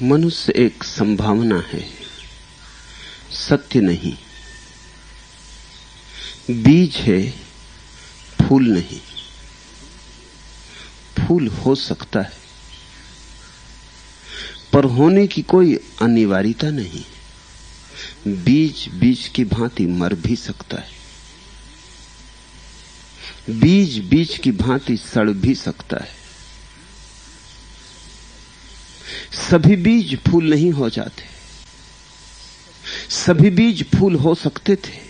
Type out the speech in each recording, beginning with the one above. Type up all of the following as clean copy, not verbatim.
मनुष्य एक संभावना है, सत्य नहीं। बीज है, फूल नहीं। फूल हो सकता है पर होने की कोई अनिवार्यता नहीं। बीज बीज की भांति मर भी सकता है, बीज बीज की भांति सड़ भी सकता है। सभी बीज फूल नहीं हो जाते, सभी बीज फूल हो सकते थे।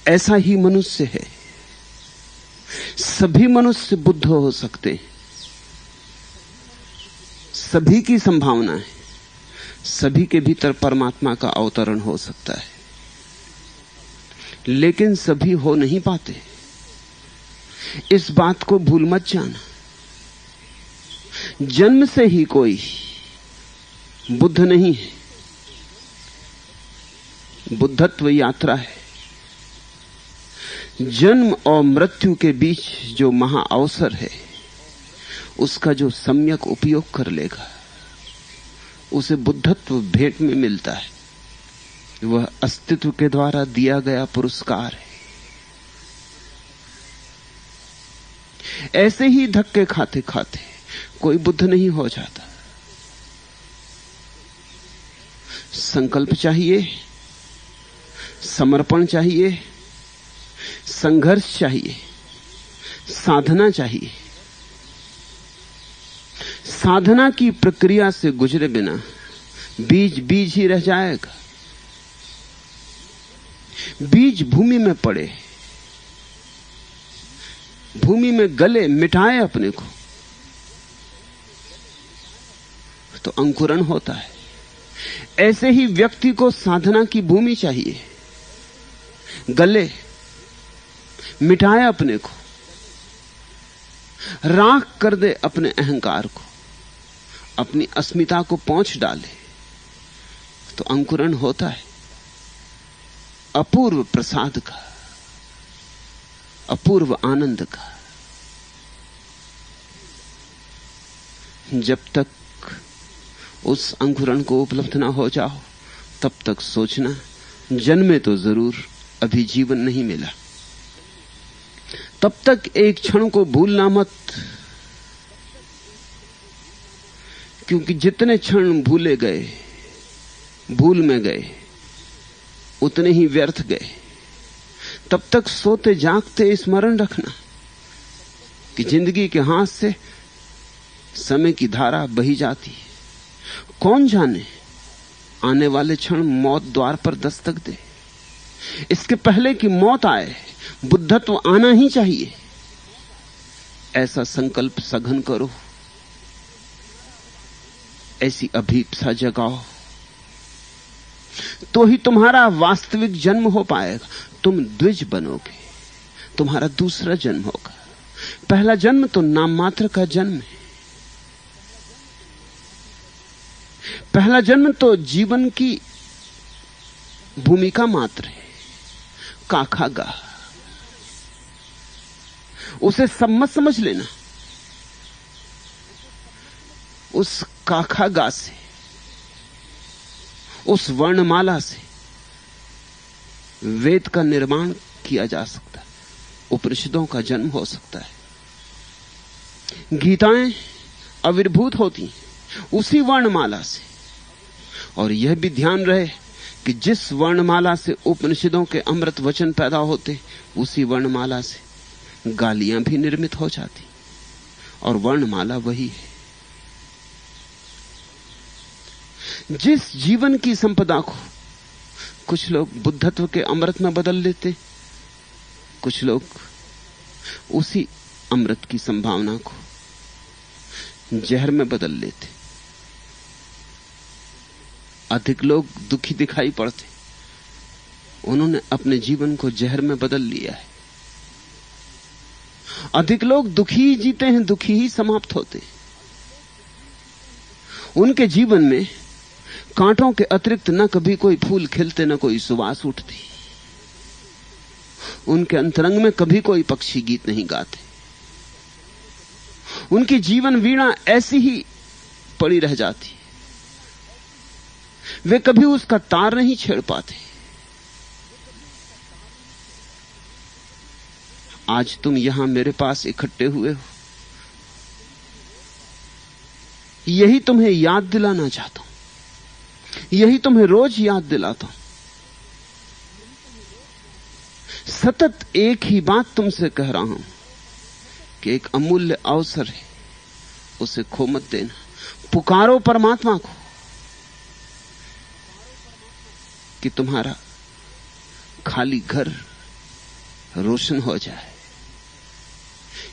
ऐसा ही मनुष्य है, सभी मनुष्य बुद्ध हो सकते हैं, सभी की संभावना है, सभी के भीतर परमात्मा का अवतरण हो सकता है, लेकिन सभी हो नहीं पाते। इस बात को भूल मत जाना। जन्म से ही कोई बुद्ध नहीं है, बुद्धत्व यात्रा है। जन्म और मृत्यु के बीच जो महा अवसर है, उसका जो सम्यक उपयोग कर लेगा उसे बुद्धत्व भेंट में मिलता है। वह अस्तित्व के द्वारा दिया गया पुरस्कार है। ऐसे ही धक्के खाते खाते कोई बुद्ध नहीं हो जाता। संकल्प चाहिए, समर्पण चाहिए, संघर्ष चाहिए, साधना चाहिए। साधना की प्रक्रिया से गुजरे बिना बीज बीज ही रह जाएगा। बीज भूमि में पड़े, भूमि में गले, मिटाए अपने को, तो अंकुरण होता है। ऐसे ही व्यक्ति को साधना की भूमि चाहिए, गले, मिटाए अपने को, राख कर दे अपने अहंकार को, अपनी अस्मिता को पोंछ डाले, तो अंकुरण होता है अपूर्व प्रसाद का, अपूर्व आनंद का। जब तक उस अंकुरण को उपलब्ध ना हो जाओ, तब तक सोचना जन्मे तो जरूर, अभी जीवन नहीं मिला। तब तक एक क्षण को भूलना मत, क्योंकि जितने क्षण भूले गए, भूल में गए, उतने ही व्यर्थ गए। तब तक सोते जागते स्मरण रखना कि जिंदगी के हाथ से समय की धारा बही जाती है। कौन जाने आने वाले क्षण मौत द्वार पर दस्तक दे। इसके पहले कि मौत आए, बुद्धत्व आना ही चाहिए। ऐसा संकल्प सघन करो, ऐसी अभीप्सा जगाओ, तो ही तुम्हारा वास्तविक जन्म हो पाएगा। तुम द्विज बनोगे, तुम्हारा दूसरा जन्म होगा। पहला जन्म तो नाम मात्र का जन्म है। पहला जन्म तो जीवन की भूमिका मात्र है, काखा गा। उसे सब मत समझ लेना। उस काखा गा से, उस वर्णमाला से वेद का निर्माण किया जा सकता है, उपनिषदों का जन्म हो सकता है, गीताएं आविर्भूत होती उसी वर्णमाला से। और यह भी ध्यान रहे कि जिस वर्णमाला से उपनिषदों के अमृत वचन पैदा होते, उसी वर्णमाला से गालियां भी निर्मित हो जाती, और वर्णमाला वही है। जिस जीवन की संपदा को कुछ लोग बुद्धत्व के अमृत में बदल लेते, कुछ लोग उसी अमृत की संभावना को जहर में बदल लेते। अधिक लोग दुखी दिखाई पड़ते, उन्होंने अपने जीवन को जहर में बदल लिया है। अधिक लोग दुखी ही जीते हैं, दुखी ही समाप्त होते। उनके जीवन में कांटों के अतिरिक्त न कभी कोई फूल खिलते, न कोई सुवास उठती। उनके अंतरंग में कभी कोई पक्षी गीत नहीं गाते। उनकी जीवन वीणा ऐसी ही पड़ी रह जाती। वे कभी उसका तार नहीं छेड़ पाते। आज तुम यहां मेरे पास इकट्ठे हुए हो, यही तुम्हें याद दिलाना चाहता हूं, यही तुम्हें रोज याद दिलाता हूं। सतत एक ही बात तुमसे कह रहा हूं कि एक अमूल्य अवसर है, उसे खो मत देना। पुकारो परमात्मा को कि तुम्हारा खाली घर रोशन हो जाए,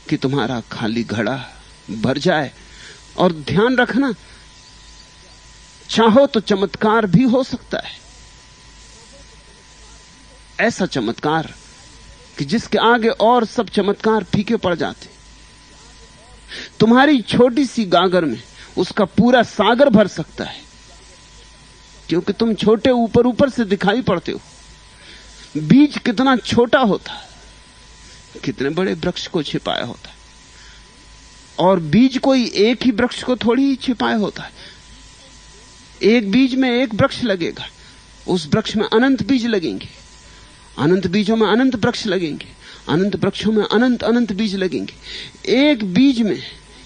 कि तुम्हारा खाली घड़ा भर जाए। और ध्यान रखना, चाहो तो चमत्कार भी हो सकता है, ऐसा चमत्कार कि जिसके आगे और सब चमत्कार फीके पड़ जाते। तुम्हारी छोटी सी गागर में उसका पूरा सागर भर सकता है, क्योंकि तुम छोटे ऊपर ऊपर से दिखाई पड़ते हो। बीज कितना छोटा होता है, कितने बड़े वृक्ष को छिपाया होता है। और बीज कोई एक ही वृक्ष को थोड़ी ही छिपाया होता है। एक बीज में एक वृक्ष लगेगा, उस वृक्ष में अनंत बीज लगेंगे, अनंत बीजों में अनंत वृक्ष लगेंगे, अनंत वृक्षों में अनंत अनंत बीज लगेंगे। एक बीज में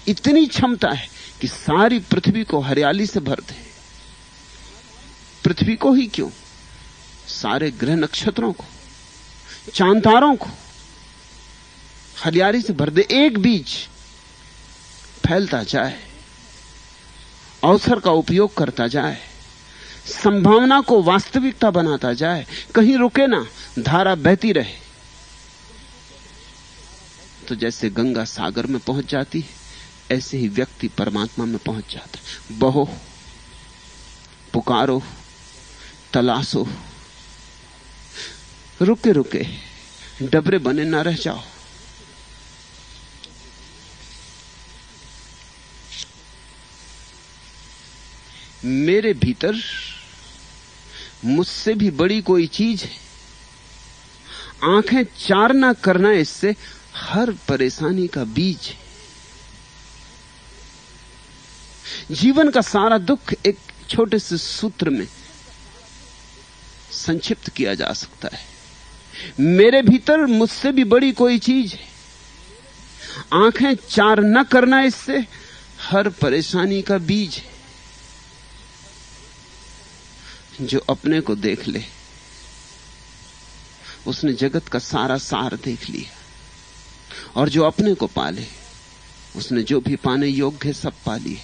इतनी क्षमता है कि सारी पृथ्वी को हरियाली से भर दे। पृथ्वी को ही क्यों, सारे ग्रह नक्षत्रों को, चांद तारों को हरियाली से भर दे। एक बीज फैलता जाए, अवसर का उपयोग करता जाए, संभावना को वास्तविकता बनाता जाए, कहीं रुके ना, धारा बहती रहे। तो जैसे गंगा सागर में पहुंच जाती है, ऐसे ही व्यक्ति परमात्मा में पहुंच जाता है। बहो, पुकारो, तलाशो, रुके रुके डबरे बने ना रह जाओ। मेरे भीतर मुझसे भी बड़ी कोई चीज है, आंखें चार ना करना इससे हर परेशानी का बीज है। जीवन का सारा दुख एक छोटे से सूत्र में संक्षिप्त किया जा सकता है। मेरे भीतर मुझसे भी बड़ी कोई चीज है, आंखें चार न करना इससे हर परेशानी का बीज है। जो अपने को देख ले, उसने जगत का सारा सार देख लिया। और जो अपने को पाले, उसने जो भी पाने योग्य है सब पा लिया।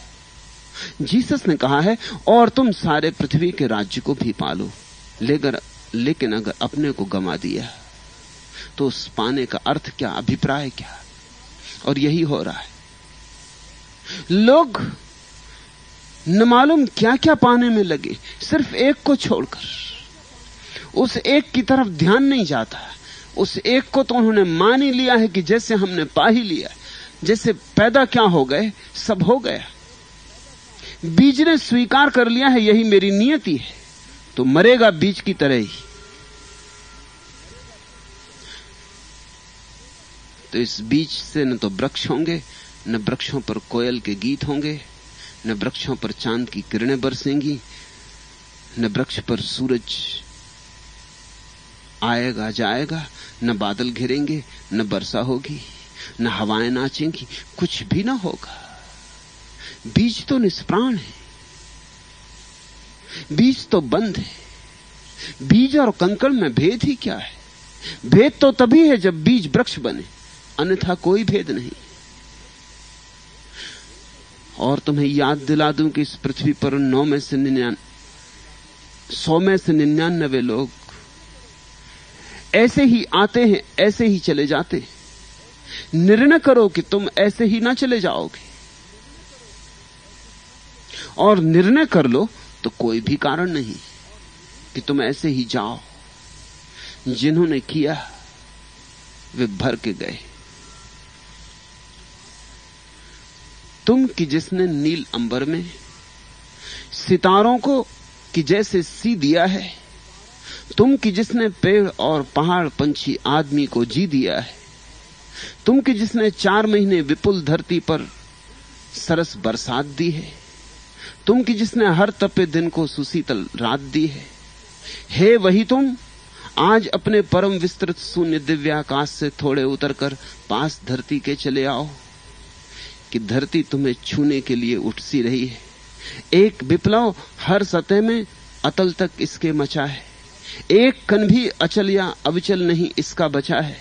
जीसस ने कहा है, और तुम सारे पृथ्वी के राज्य को भी पालो, लेकिन अगर अपने को गंवा दिया तो उस पाने का अर्थ क्या, अभिप्राय क्या। और यही हो रहा है। लोग न मालूम क्या क्या पाने में लगे, सिर्फ एक को छोड़कर। उस एक की तरफ ध्यान नहीं जाता। उस एक को तो उन्होंने मान ही लिया है कि जैसे हमने पा ही लिया, जैसे पैदा क्या हो गए, सब हो गया। बीज ने स्वीकार कर लिया है यही मेरी नियति है, तो मरेगा बीज की तरह ही। तो इस बीज से न तो वृक्ष होंगे, न वृक्षों पर कोयल के गीत होंगे, न वृक्षों पर चांद की किरणें बरसेंगी, न वृक्ष पर सूरज आएगा जाएगा, न बादल घिरेंगे, न वर्षा होगी, न हवाएं नाचेंगी, कुछ भी ना होगा। बीज तो निष्प्राण है, बीज तो बंद है। बीज और कंकड़ में भेद ही क्या है? भेद तो तभी है जब बीज वृक्ष बने, अन्यथा कोई भेद नहीं। और तुम्हें याद दिला दूं कि इस पृथ्वी पर 100 में से 99 लोग ऐसे ही आते हैं, ऐसे ही चले जाते हैं। निर्णय करो कि तुम ऐसे ही ना चले जाओगे, और निर्णय कर लो तो कोई भी कारण नहीं कि तुम ऐसे ही जाओ। जिन्होंने किया वे भर के गए। तुम कि जिसने नील अंबर में सितारों को कि जैसे सी दिया है, तुम कि जिसने पेड़ और पहाड़ पंछी आदमी को जी दिया है, तुम कि जिसने 4 महीने विपुल धरती पर सरस बरसात दी है, तुम कि जिसने हर तपे दिन को सुशीतल रात दी है। हे वही तुम, आज अपने परम विस्तृत शून्य दिव्याकाश से थोड़े उतरकर पास धरती के चले आओ, कि धरती तुम्हें छूने के लिए उठ सी रही है। एक विप्लव हर सतह में अतल तक इसके मचा है, एक कण भी अचल या अविचल नहीं इसका बचा है।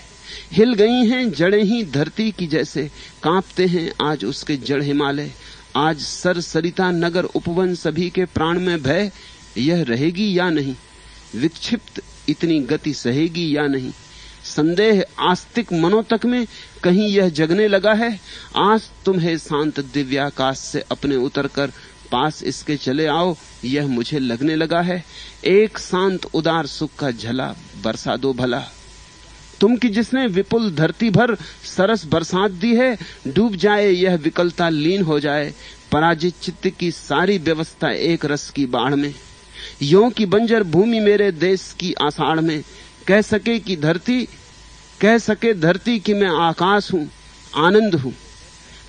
हिल गई हैं जड़ें ही धरती की जैसे, कांपते हैं आज उसके जड़ हिमालय। आज सर सरिता नगर उपवन सभी के प्राण में भय, यह रहेगी या नहीं, विक्षिप्त इतनी गति सहेगी या नहीं। संदेह आस्तिक मनों तक में कहीं यह जगने लगा है। आज तुम्हें शांत दिव्याकाश से अपने उतरकर पास इसके चले आओ, यह मुझे लगने लगा है। एक शांत उदार सुख का झला बरसा दो भला, तुम कि जिसने विपुल धरती भर सरस बरसात दी है। डूब जाए यह विकलता, लीन हो जाए पराजित चित्त की सारी व्यवस्था एक रस की बाढ़ में। यों की बंजर भूमि मेरे देश की आषाढ़ में, कह सके धरती कि मैं आकाश हूं, आनंद हूं।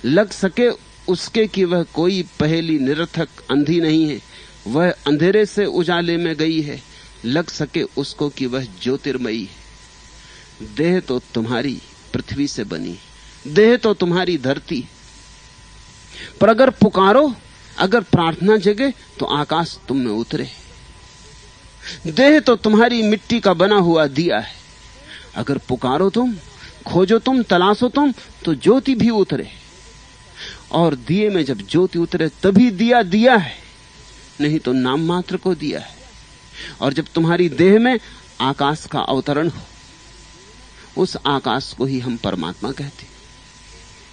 लग सके उसके कि वह कोई पहेली निरर्थक अंधी नहीं है, वह अंधेरे से उजाले में गई है। लग सके उसको कि वह ज्योतिर्मयी है। देह तो तुम्हारी पृथ्वी से बनी, देह तो तुम्हारी धरती, पर अगर पुकारो, अगर प्रार्थना जगे तो आकाश तुम में उतरे। देह तो तुम्हारी मिट्टी का बना हुआ दिया है, अगर पुकारो तुम, खोजो तुम, तलाशो तुम, तो ज्योति भी उतरे। और दिए में जब ज्योति उतरे तभी दिया दिया है, नहीं तो नाम मात्र को दिया है। और जब तुम्हारी देह में आकाश का अवतरण हो, उस आकाश को ही हम परमात्मा कहते,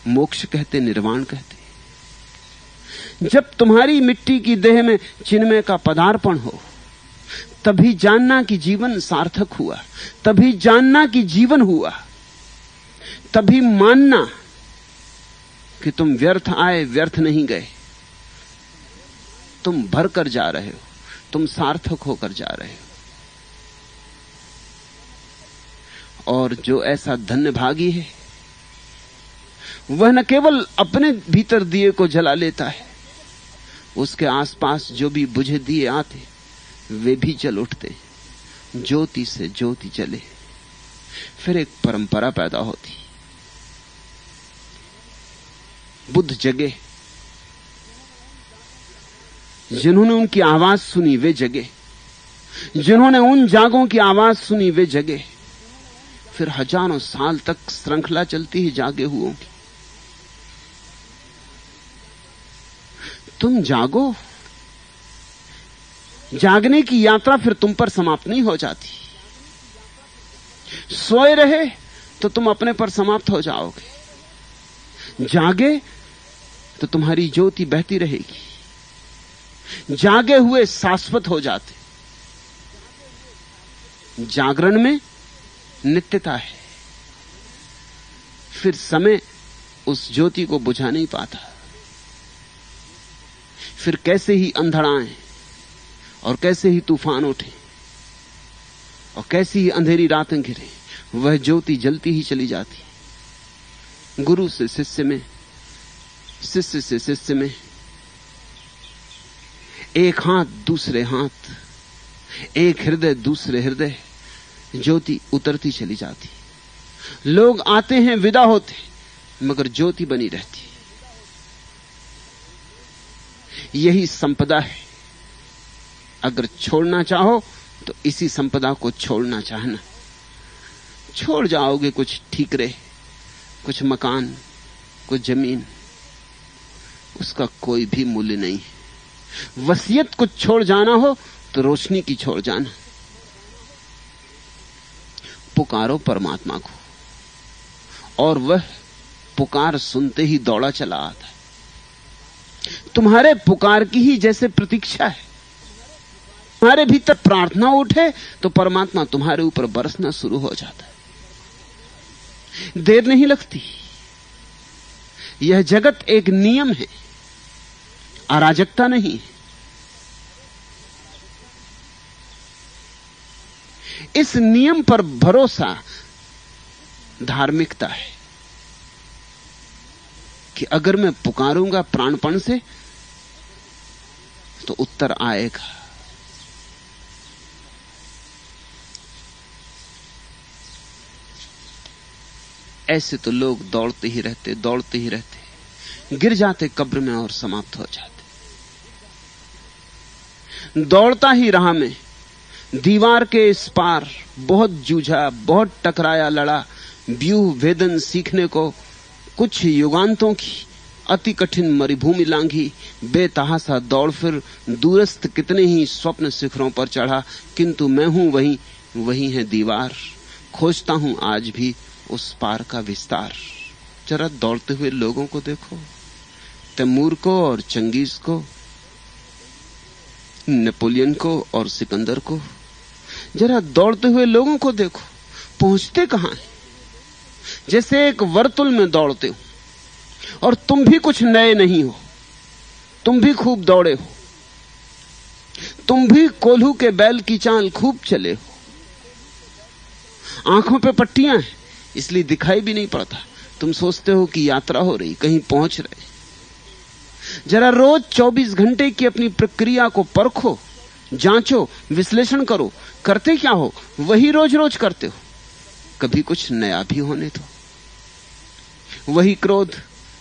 मोक्ष कहते, निर्वाण कहते। जब तुम्हारी मिट्टी की देह में चिन्मय का पदार्पण हो, तभी जानना कि जीवन सार्थक हुआ, तभी जानना कि जीवन हुआ, तभी मानना कि तुम व्यर्थ आए, व्यर्थ नहीं गए, तुम भर कर जा रहे हो, तुम सार्थक होकर जा रहे हो। और जो ऐसा धन्य भागी है, वह न केवल अपने भीतर दिए को जला लेता है, उसके आसपास जो भी बुझे दिए आते वे भी जल उठते। ज्योति से ज्योति जले, फिर एक परंपरा पैदा होती। बुद्ध जगे, जिन्होंने उनकी आवाज सुनी वे जगे, जिन्होंने उन जागों की आवाज सुनी वे जगे। फिर हजारों साल तक श्रृंखला चलती है जागे हुओं की। तुम जागो, जागने की यात्रा फिर तुम पर समाप्त नहीं हो जाती। सोए रहे तो तुम अपने पर समाप्त हो जाओगे, जागे तो तुम्हारी ज्योति बहती रहेगी। जागे हुए शाश्वत हो जाते। जागरण में नित्यता है, फिर समय उस ज्योति को बुझा नहीं पाता। फिर कैसे ही अंधड़ाएं और कैसे ही तूफान उठे और कैसी ही अंधेरी रातें घिरे, वह ज्योति जलती ही चली जाती। गुरु से शिष्य में, शिष्य से शिष्य में, एक हाथ दूसरे हाथ, एक हृदय दूसरे हृदय, ज्योति उतरती चली जाती। लोग आते हैं, विदा होते, मगर ज्योति बनी रहती। यही संपदा है। अगर छोड़ना चाहो तो इसी संपदा को छोड़ना चाहना। छोड़ जाओगे कुछ ठीकरे, कुछ मकान, कुछ जमीन, उसका कोई भी मूल्य नहीं है। वसीयत कुछ छोड़ जाना हो तो रोशनी की छोड़ जाना। पुकारो परमात्मा को, और वह पुकार सुनते ही दौड़ा चला आता है। तुम्हारे पुकार की ही जैसे प्रतीक्षा है। तुम्हारे भीतर प्रार्थना उठे तो परमात्मा तुम्हारे ऊपर बरसना शुरू हो जाता है। देर नहीं लगती। यह जगत एक नियम है, अराजकता नहीं। इस नियम पर भरोसा धार्मिकता है कि अगर मैं पुकारूंगा प्राणपण से तो उत्तर आएगा। ऐसे तो लोग दौड़ते ही रहते, गिर जाते कब्र में और समाप्त हो जाते। दौड़ता ही रहा मैं दीवार के इस पार, बहुत जूझा, बहुत टकराया, लड़ा, व्यूह भेदन सीखने को कुछ युगांतों की अति कठिन मरुभूमि लांघी, बेतहासा दौड़ फिर दूरस्थ कितने ही स्वप्न शिखरों पर चढ़ा, किंतु मैं हूं वही है दीवार, खोजता हूं आज भी उस पार का विस्तार। जरा दौड़ते हुए लोगों को देखो, तैमूर को और चंगेज को, नेपोलियन को और सिकंदर को। जरा दौड़ते हुए लोगों को देखो, पहुंचते कहां हैं? जैसे एक वर्तुल में दौड़ते हो। और तुम भी कुछ नए नहीं हो, तुम भी खूब दौड़े हो, तुम भी कोल्हू के बैल की चाल खूब चले हो। आंखों पे पट्टियां हैं, इसलिए दिखाई भी नहीं पड़ता। तुम सोचते हो कि यात्रा हो रही, कहीं पहुंच रहे। जरा रोज 24 घंटे की अपनी प्रक्रिया को परखो, जांचो, विश्लेषण करो। करते क्या हो? वही रोज रोज करते हो। कभी कुछ नया भी होने दो। वही क्रोध,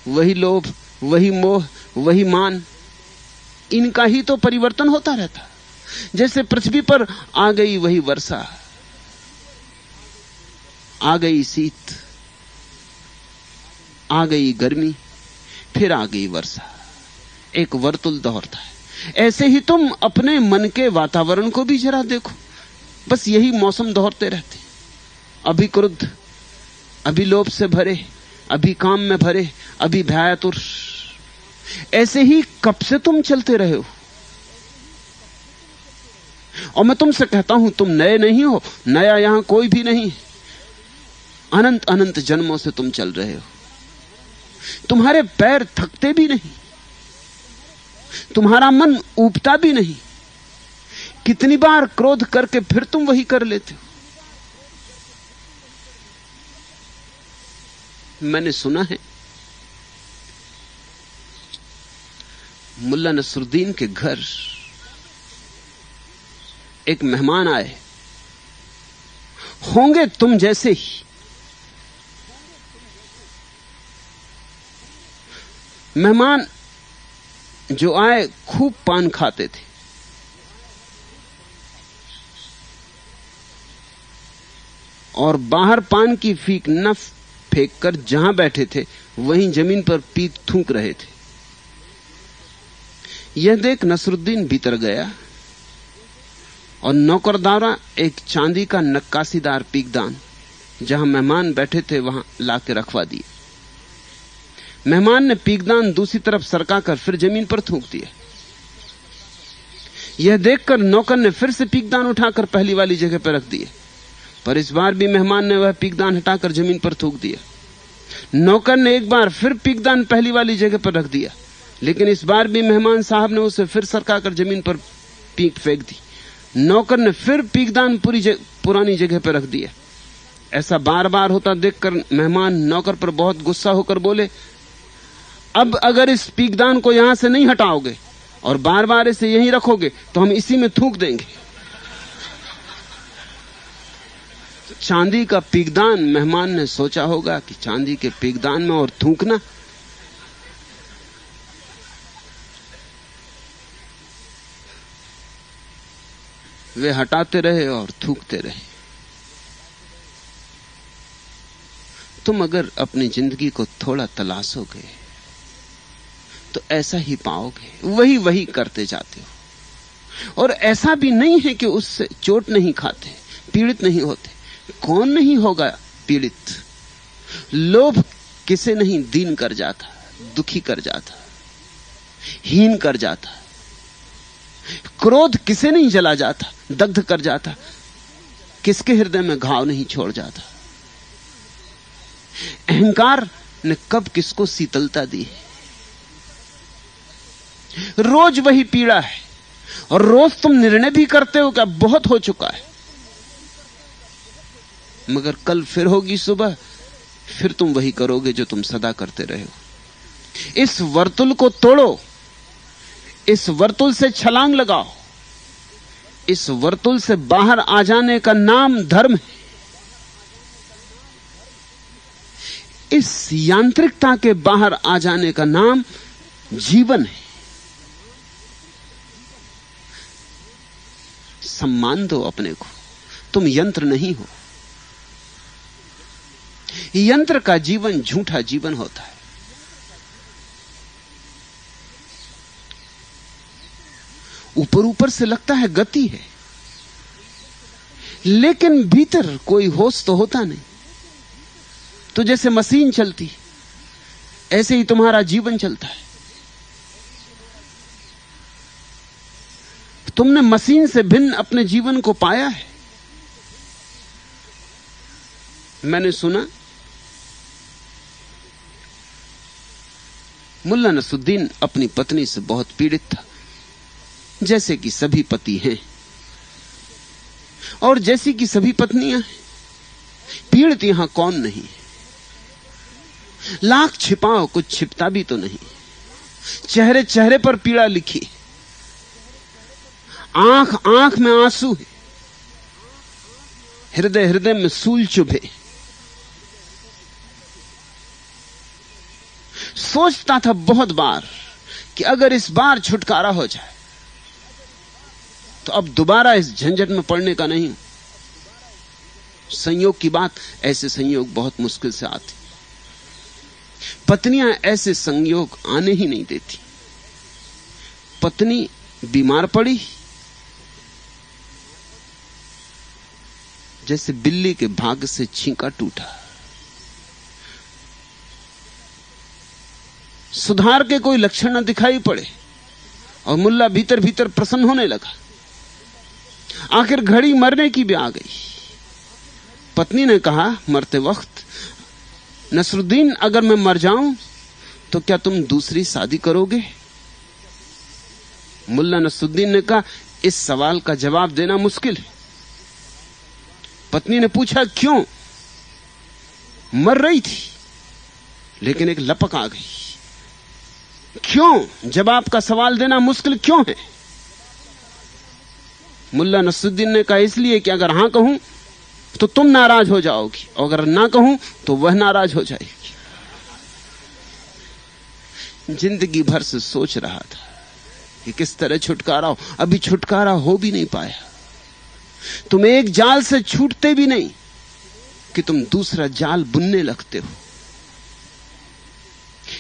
वही लोभ, वही मोह, वही मान, इनका ही तो परिवर्तन होता रहता। जैसे पृथ्वी पर आ गई वही वर्षा, आ गई शीत, आ गई गर्मी, फिर आ गई वर्षा। एक वर्तुल दोहरता है। ऐसे ही तुम अपने मन के वातावरण को भी जरा देखो, बस यही मौसम दोहरते रहते। अभी क्रुद्ध, अभी लोभ से भरे, अभी काम में भरे, अभी भयातुर। ऐसे ही कब से तुम चलते रहे हो। और मैं तुमसे कहता हूं, तुम नए नहीं हो, नया यहां कोई भी नहीं है। अनंत अनंत जन्मों से तुम चल रहे हो। तुम्हारे पैर थकते भी नहीं, तुम्हारा मन ऊबता भी नहीं। कितनी बार क्रोध करके फिर तुम वही कर लेते हो। मैंने सुना है मुल्ला नसरुद्दीन के घर एक मेहमान आए, होंगे तुम जैसे ही। मेहमान जो आए खूब पान खाते थे, और बाहर पान की फीक न फेंक कर जहां बैठे थे वहीं जमीन पर पीठ थूक रहे थे। यह देख नसरुद्दीन भीतर गया और नौकरदारा एक चांदी का नक्काशीदार पीकदान जहां मेहमान बैठे थे वहां लाके रखवा दिया। मेहमान ने पीकदान दूसरी तरफ सरका कर फिर जमीन पर थूक दिया। यह देखकर नौकर ने फिर से पीकदान उठाकर पहली वाली जगह पर रख दिया, पर इस बार भी मेहमान ने वह पीकदान हटाकर जमीन पर थूक दिया। नौकर ने एक बार फिर पीकदान पहली वाली जगह पर रख दिया, लेकिन इस बार भी मेहमान साहब ने उसे फिर सरकाकर जमीन पर पीक फेंक दी। नौकर ने फिर पीकदान पुरानी जगह पर रख दिया। ऐसा बार बार होता देखकर मेहमान नौकर पर बहुत गुस्सा होकर बोले, अब अगर इस पीकदान को यहां से नहीं हटाओगे और बार बार इसे यहीं रखोगे तो हम इसी में थूक देंगे। चांदी का पीकदान, मेहमान ने सोचा होगा कि चांदी के पीकदान में और थूकना। वे हटाते रहे और थूकते रहे। तुम अगर अपनी जिंदगी को थोड़ा तलाशोगे तो ऐसा ही पाओगे, वही वही करते जाते हो। और ऐसा भी नहीं है कि उससे चोट नहीं खाते, पीड़ित नहीं होते। कौन नहीं होगा पीड़ित? लोभ किसे नहीं दीन कर जाता, दुखी कर जाता, हीन कर जाता। क्रोध किसे नहीं जला जाता, दग्ध कर जाता। किसके हृदय में घाव नहीं छोड़ जाता। अहंकार ने कब किसको शीतलता दी है। रोज वही पीड़ा है, और रोज तुम निर्णय भी करते हो कि अब बहुत हो चुका है, मगर कल फिर होगी सुबह, फिर तुम वही करोगे जो तुम सदा करते रहे हो। इस वर्तुल को तोड़ो, इस वर्तुल से छलांग लगाओ। इस वर्तुल से बाहर आ जाने का नाम धर्म है। इस यांत्रिकता के बाहर आ जाने का नाम जीवन है। सम्मान दो अपने को, तुम यंत्र नहीं हो। यंत्र का जीवन झूठा जीवन होता है। ऊपर ऊपर से लगता है गति है, लेकिन भीतर कोई होश तो होता नहीं। तो जैसे मशीन चलती, ऐसे ही तुम्हारा जीवन चलता है। तुमने मशीन से भिन्न अपने जीवन को पाया है। मैंने सुना मुल्ला नसरुद्दीन अपनी पत्नी से बहुत पीड़ित था, जैसे कि सभी पति हैं और जैसी कि सभी पत्नियां हैं। पीड़ित यहां कौन नहीं, लाख छिपाओ कुछ छिपता भी तो नहीं। चेहरे चेहरे पर पीड़ा लिखी, आंख आंख में आंसू है, हृदय हृदय में सूल चुभे। सोचता था बहुत बार कि अगर इस बार छुटकारा हो जाए तो अब दोबारा इस झंझट में पड़ने का नहीं। संयोग की बात, ऐसे संयोग बहुत मुश्किल से आते। पत्नियां ऐसे संयोग आने ही नहीं देती। पत्नी बीमार पड़ी, जैसे बिल्ली के भाग्य से छींका टूटा। सुधार के कोई लक्षण न दिखाई पड़े और मुल्ला भीतर भीतर प्रसन्न होने लगा। आखिर घड़ी मरने की भी आ गई। पत्नी ने कहा मरते वक्त, नसरुद्दीन अगर मैं मर जाऊं तो क्या तुम दूसरी शादी करोगे? मुल्ला नसरुद्दीन ने कहा इस सवाल का जवाब देना मुश्किल है। पत्नी ने पूछा क्यों? मर रही थी लेकिन एक लपक आ गई। क्यों? जवाब का सवाल देना मुश्किल क्यों है? मुल्ला नसरुद्दीन ने कहा इसलिए कि अगर हां कहूं तो तुम नाराज हो जाओगी और अगर ना कहूं तो वह नाराज हो जाएगी। जिंदगी भर से सोच रहा था कि किस तरह छुटकारा हो, अभी छुटकारा हो भी नहीं पाया। तुम एक जाल से छूटते भी नहीं कि तुम दूसरा जाल बुनने लगते हो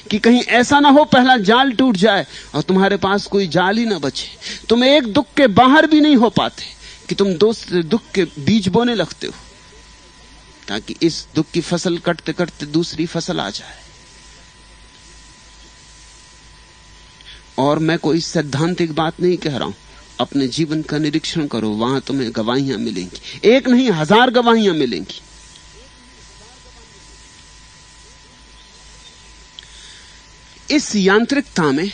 कि कहीं ऐसा ना हो पहला जाल टूट जाए और तुम्हारे पास कोई जाल ही ना बचे। तुम एक दुख के बाहर भी नहीं हो पाते कि तुम दूसरे दुख के बीज बोने लगते हो ताकि इस दुख की फसल कटते कटते दूसरी फसल आ जाए। और मैं कोई सैद्धांतिक बात नहीं कह रहा हूं, अपने जीवन का निरीक्षण करो, वहां तुम्हें गवाहियां मिलेंगी। एक नहीं, 1000 गवाहियां मिलेंगी। इस यांत्रिकता में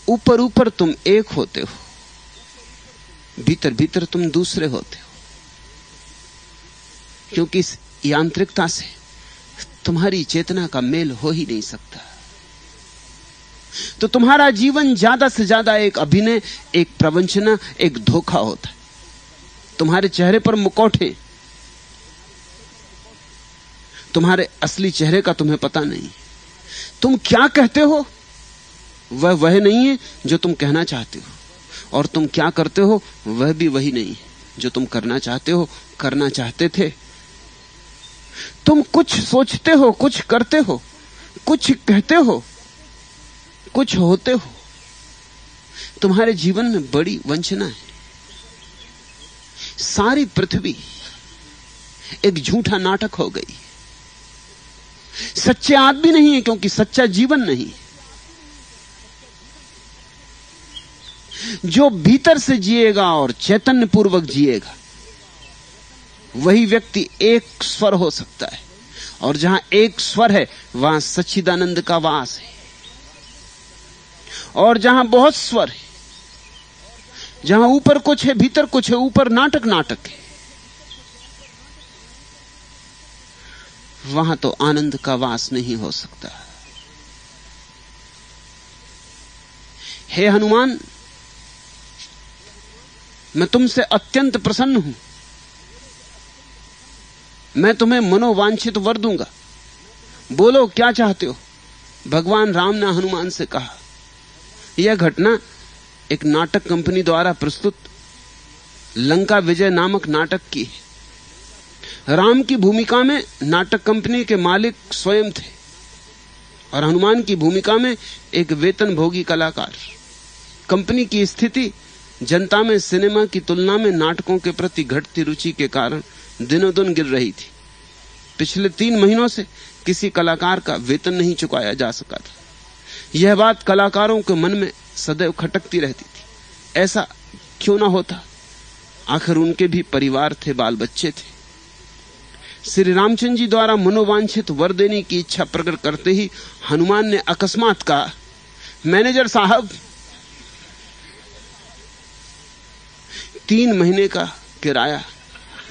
ऊपर ऊपर तुम एक होते हो, भीतर भीतर तुम दूसरे होते हो, क्योंकि इस यांत्रिकता से तुम्हारी चेतना का मेल हो ही नहीं सकता। तो तुम्हारा जीवन ज्यादा से ज्यादा एक अभिनय, एक प्रवंचना, एक धोखा होता है। तुम्हारे चेहरे पर मुखौटे, तुम्हारे असली चेहरे का तुम्हें पता नहीं। तुम क्या कहते हो वह नहीं है जो तुम कहना चाहते हो, और तुम क्या करते हो वह भी वही नहीं है जो तुम करना चाहते हो, करना चाहते थे। तुम कुछ सोचते हो, कुछ करते हो, कुछ कहते हो, कुछ होते हो। तुम्हारे जीवन में बड़ी वंचना है। सारी पृथ्वी एक झूठा नाटक हो गई। सच्चे आदमी नहीं है क्योंकि सच्चा जीवन नहीं। जो भीतर से जिएगा और चैतन्य पूर्वक जिएगा वही व्यक्ति एक स्वर हो सकता है, और जहां एक स्वर है वहां सच्चिदानंद का वास है। और जहां बहुत स्वर है, जहां ऊपर कुछ है भीतर कुछ है, ऊपर नाटक नाटक है, वहां तो आनंद का वास नहीं हो सकता। हे हनुमान, मैं तुमसे अत्यंत प्रसन्न हूं। मैं तुम्हें मनोवांछित वर दूंगा। बोलो क्या चाहते हो। भगवान राम ने हनुमान से कहा। यह घटना एक नाटक कंपनी द्वारा प्रस्तुत लंका विजय नामक नाटक की है। राम की भूमिका में नाटक कंपनी के मालिक स्वयं थे और हनुमान की भूमिका में एक वेतनभोगी कलाकार। कंपनी की स्थिति जनता में सिनेमा की तुलना में नाटकों के प्रति घटती रुचि के कारण दिनों दिन गिर रही थी। पिछले 3 महीनों से किसी कलाकार का वेतन नहीं चुकाया जा सका था। यह बात कलाकारों के मन में सदैव खटकती रहती थी। ऐसा क्यों ना होता? आखिर उनके भी परिवार थे, बाल बच्चे थे। श्री रामचंद्र जी द्वारा मनोवांछित वर देने की इच्छा प्रकट करते ही हनुमान ने अकस्मात कहा, मैनेजर साहब, 3 महीने का किराया,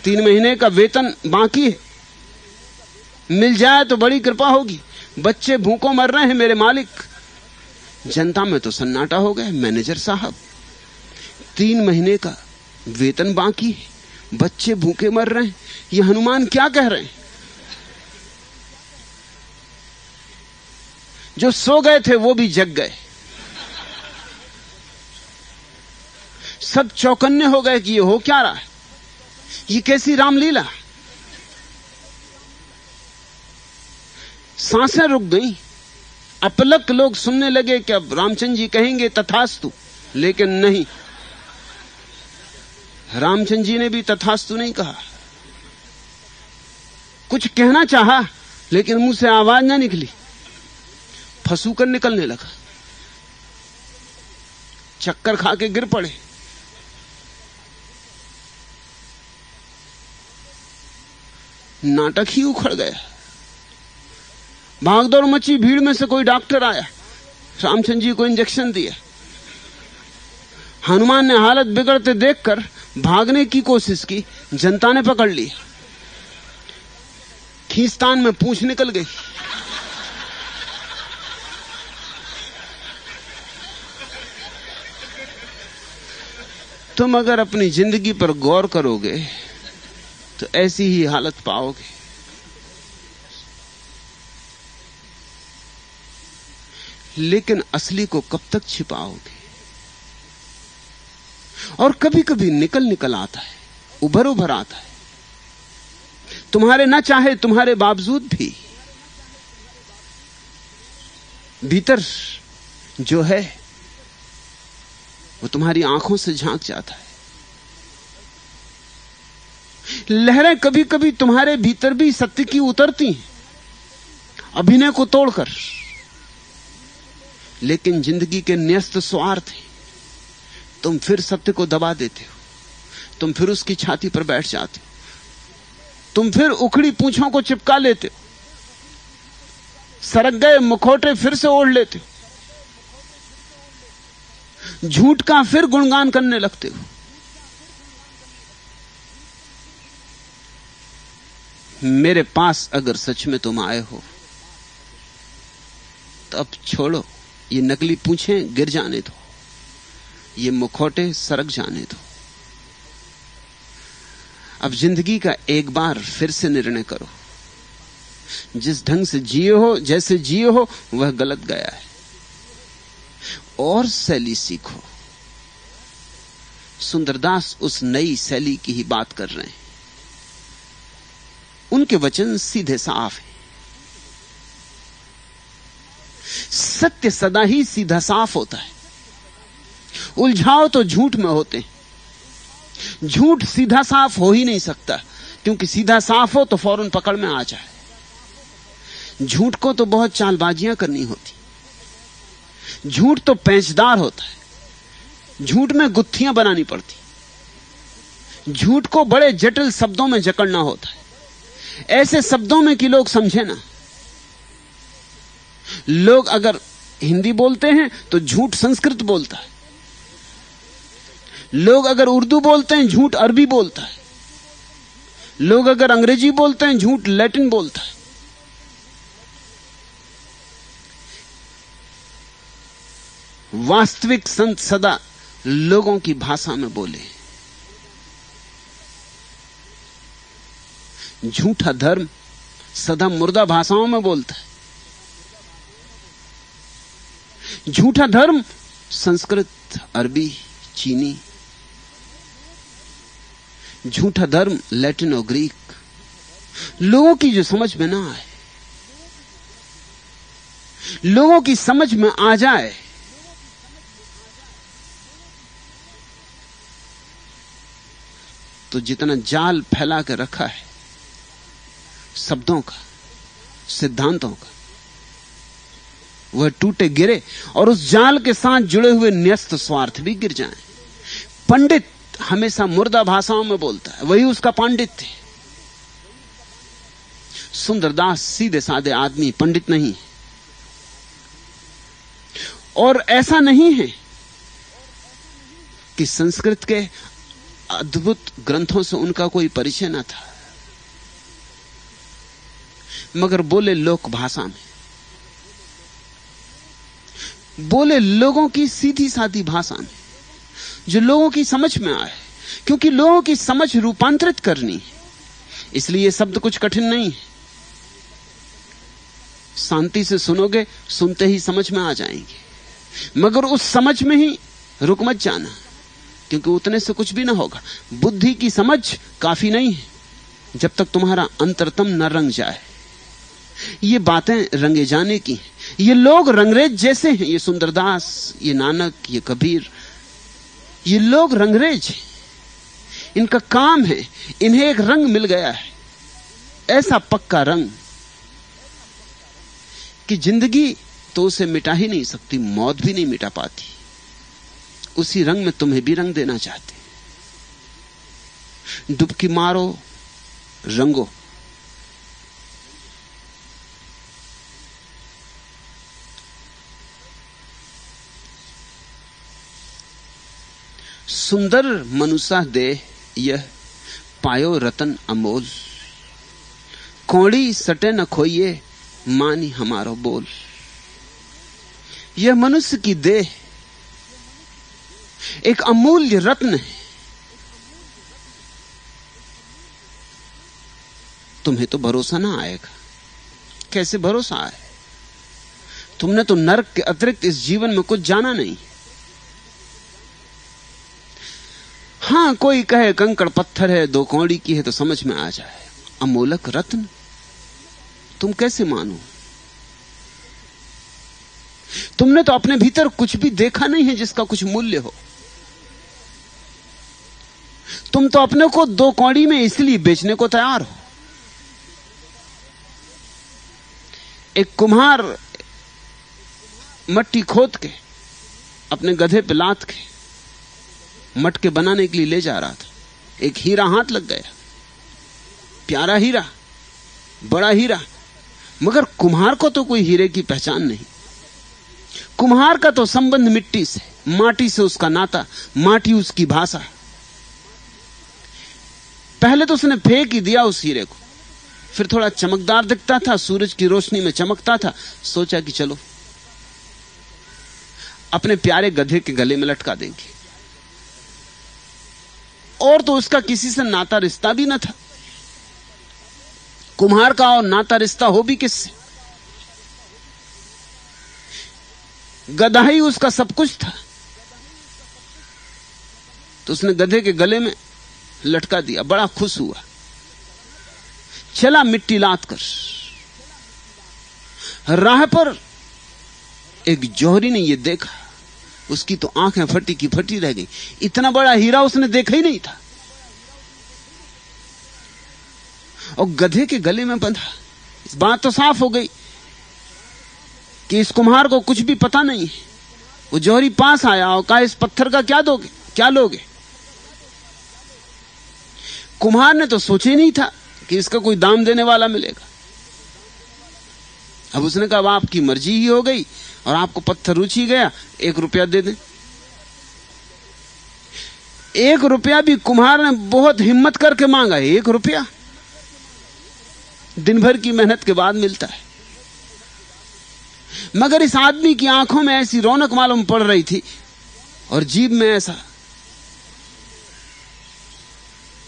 3 महीने का वेतन बाकी है। मिल जाए तो बड़ी कृपा होगी। बच्चे भूखों मर रहे हैं मेरे मालिक। जनता में तो सन्नाटा हो गया। मैनेजर साहब, 3 महीने का वेतन बाकी है, बच्चे भूखे मर रहे हैं, ये हनुमान क्या कह रहे हैं? जो सो गए थे वो भी जग गए। सब चौकन्ने हो गए कि ये हो क्या रहा है, ये कैसी रामलीला। सांसें रुक गईं। अपलक लोग सुनने लगे कि अब रामचंद्र जी कहेंगे तथास्तु, लेकिन नहीं, रामचंद्र जी ने भी तथास्तु नहीं कहा। कुछ कहना चाहा लेकिन मुंह से आवाज ना निकली, फंसूकर निकलने लगा। चक्कर खा के गिर पड़े। नाटक ही उखड़ गया। भागदौड़ मची। भीड़ में से कोई डॉक्टर आया, रामचंद्र जी को इंजेक्शन दिया। हनुमान ने हालत बिगड़ते देखकर भागने की कोशिश की, जनता ने पकड़ लिया। खींचतान में पूंछ निकल गई। तुम अगर अपनी जिंदगी पर गौर करोगे तो ऐसी ही हालत पाओगे। लेकिन असली को कब तक छिपाओगे? और कभी कभी निकल आता है, उभर आता है, तुम्हारे न चाहे तुम्हारे बावजूद भी। भीतर जो है वो तुम्हारी आंखों से झांक जाता है। लहरें कभी कभी तुम्हारे भीतर भी सत्य की उतरती हैं, अभिनय को तोड़कर। लेकिन जिंदगी के न्यस्त स्वार्थ हैं। तुम फिर सत्य को दबा देते हो, तुम फिर उसकी छाती पर बैठ जाते हो, तुम फिर उखड़ी पूंछों को चिपका लेते हो, सरक गए मुखौटे फिर से ओढ़ लेते हो, झूठ का फिर गुणगान करने लगते हो। मेरे पास अगर सच में तुम आए हो तो अब छोड़ो, ये नकली पूंछें गिर जाने दो, ये मुखौटे सरक जाने दो। अब जिंदगी का एक बार फिर से निर्णय करो। जिस ढंग से जिए हो, जैसे जिए हो, वह गलत गया है। और शैली सीखो। सुंदरदास उस नई शैली की ही बात कर रहे हैं। उनके वचन सीधे साफ हैं। सत्य सदा ही सीधा साफ होता है। उलझाव तो झूठ में होते हैं। झूठ सीधा साफ हो ही नहीं सकता, क्योंकि सीधा साफ हो तो फौरन पकड़ में आ जाए। झूठ को तो बहुत चालबाजियां करनी होती। झूठ तो पेचदार होता है। झूठ में गुत्थियां बनानी पड़ती। झूठ को बड़े जटिल शब्दों में जकड़ना होता है, ऐसे शब्दों में कि लोग समझे ना। लोग अगर हिंदी बोलते हैं तो झूठ संस्कृत बोलता है। लोग अगर उर्दू बोलते हैं, झूठ अरबी बोलता है। लोग अगर अंग्रेजी बोलते हैं, झूठ लैटिन बोलता है। वास्तविक संत सदा लोगों की भाषा में बोले। झूठा धर्म सदा मुर्दा भाषाओं में बोलता है। झूठा धर्म संस्कृत, अरबी, चीनी, झूठा धर्म लैटिन और ग्रीक, लोगों की जो समझ में ना आए, लोगों की समझ में आ जाए तो जितना जाल फैला के रखा है शब्दों का, सिद्धांतों का, वह टूटे गिरे और उस जाल के साथ जुड़े हुए न्यस्त स्वार्थ भी गिर जाएं। पंडित हमेशा मुर्दा भाषाओं में बोलता है, वही उसका पांडित्य है। सुंदरदास सीधे साधे आदमी, पंडित नहीं। और ऐसा नहीं है कि संस्कृत के अद्भुत ग्रंथों से उनका कोई परिचय न था, मगर बोले लोक भाषा में, बोले लोगों की सीधी सादी भाषा में, जो लोगों की समझ में आए। क्योंकि लोगों की समझ रूपांतरित करनी है, इसलिए ये शब्द कुछ कठिन नहीं है। शांति से सुनोगे, सुनते ही समझ में आ जाएंगे, मगर उस समझ में ही रुक मत जाना, क्योंकि उतने से कुछ भी ना होगा। बुद्धि की समझ काफी नहीं है जब तक तुम्हारा अंतरतम न रंग जाए। ये बातें रंगे जाने की हैं। ये लोग रंगरेज जैसे हैं, ये सुंदरदास, ये नानक, ये कबीर, ये लोग रंगरेज हैं। इनका काम है, इन्हें एक रंग मिल गया है, ऐसा पक्का रंग कि जिंदगी तो उसे मिटा ही नहीं सकती, मौत भी नहीं मिटा पाती। उसी रंग में तुम्हें भी रंग देना चाहते। डुबकी मारो, रंगो। सुंदर मनुष्य देह यह पायो रतन अमोल, कौड़ी सटे न खोइए मानी हमारो बोल। यह मनुष्य की देह एक अमूल्य रत्न है। तुम्हें तो भरोसा ना आएगा। कैसे भरोसा आए? तुमने तो नरक के अतिरिक्त इस जीवन में कुछ जाना नहीं। हां, कोई कहे कंकड़ पत्थर है, दो कौड़ी की है, तो समझ में आ जाए। अमोलक रत्न तुम कैसे मानो? तुमने तो अपने भीतर कुछ भी देखा नहीं है जिसका कुछ मूल्य हो। तुम तो अपने को दो कौड़ी में इसलिए बेचने को तैयार हो। एक कुम्हार मट्टी खोद के अपने गधे पे लाद के मटके बनाने के लिए ले जा रहा था। एक हीरा हाथ लग गया, प्यारा हीरा, बड़ा हीरा, मगर कुम्हार को तो कोई हीरे की पहचान नहीं। कुम्हार का तो संबंध मिट्टी से, माटी से उसका नाता, माटी उसकी भाषा। पहले तो उसने फेंक ही दिया उस हीरे को, फिर थोड़ा चमकदार दिखता था, सूरज की रोशनी में चमकता था, सोचा कि चलो अपने प्यारे गधे के गले में लटका देंगे। और तो उसका किसी से नाता रिश्ता भी न था। कुम्हार का और नाता रिश्ता हो भी किससे? गधा ही उसका सब कुछ था, तो उसने गधे के गले में लटका दिया। बड़ा खुश हुआ, चला मिट्टी लाद कर। राह पर एक जौहरी ने यह देखा, उसकी तो आंखें फटी की फटी रह गई। इतना बड़ा हीरा उसने देखा ही नहीं था, और गधे के गले में बंधा। इस बात तो साफ हो गई कि इस कुम्हार को कुछ भी पता नहीं है। वो जौहरी पास आया और कहा, इस पत्थर का क्या दोगे, क्या लोगे? कुम्हार ने तो सोचा ही नहीं था कि इसका कोई दाम देने वाला मिलेगा। अब उसने कहा, आपकी मर्जी ही हो गई और आपको पत्थर रुचि गया, 1 रुपया दे दें। 1 रुपया भी कुम्हार ने बहुत हिम्मत करके मांगा। 1 रुपया दिन भर की मेहनत के बाद मिलता है। मगर इस आदमी की आंखों में ऐसी रौनक मालूम पड़ रही थी और जीभ में ऐसा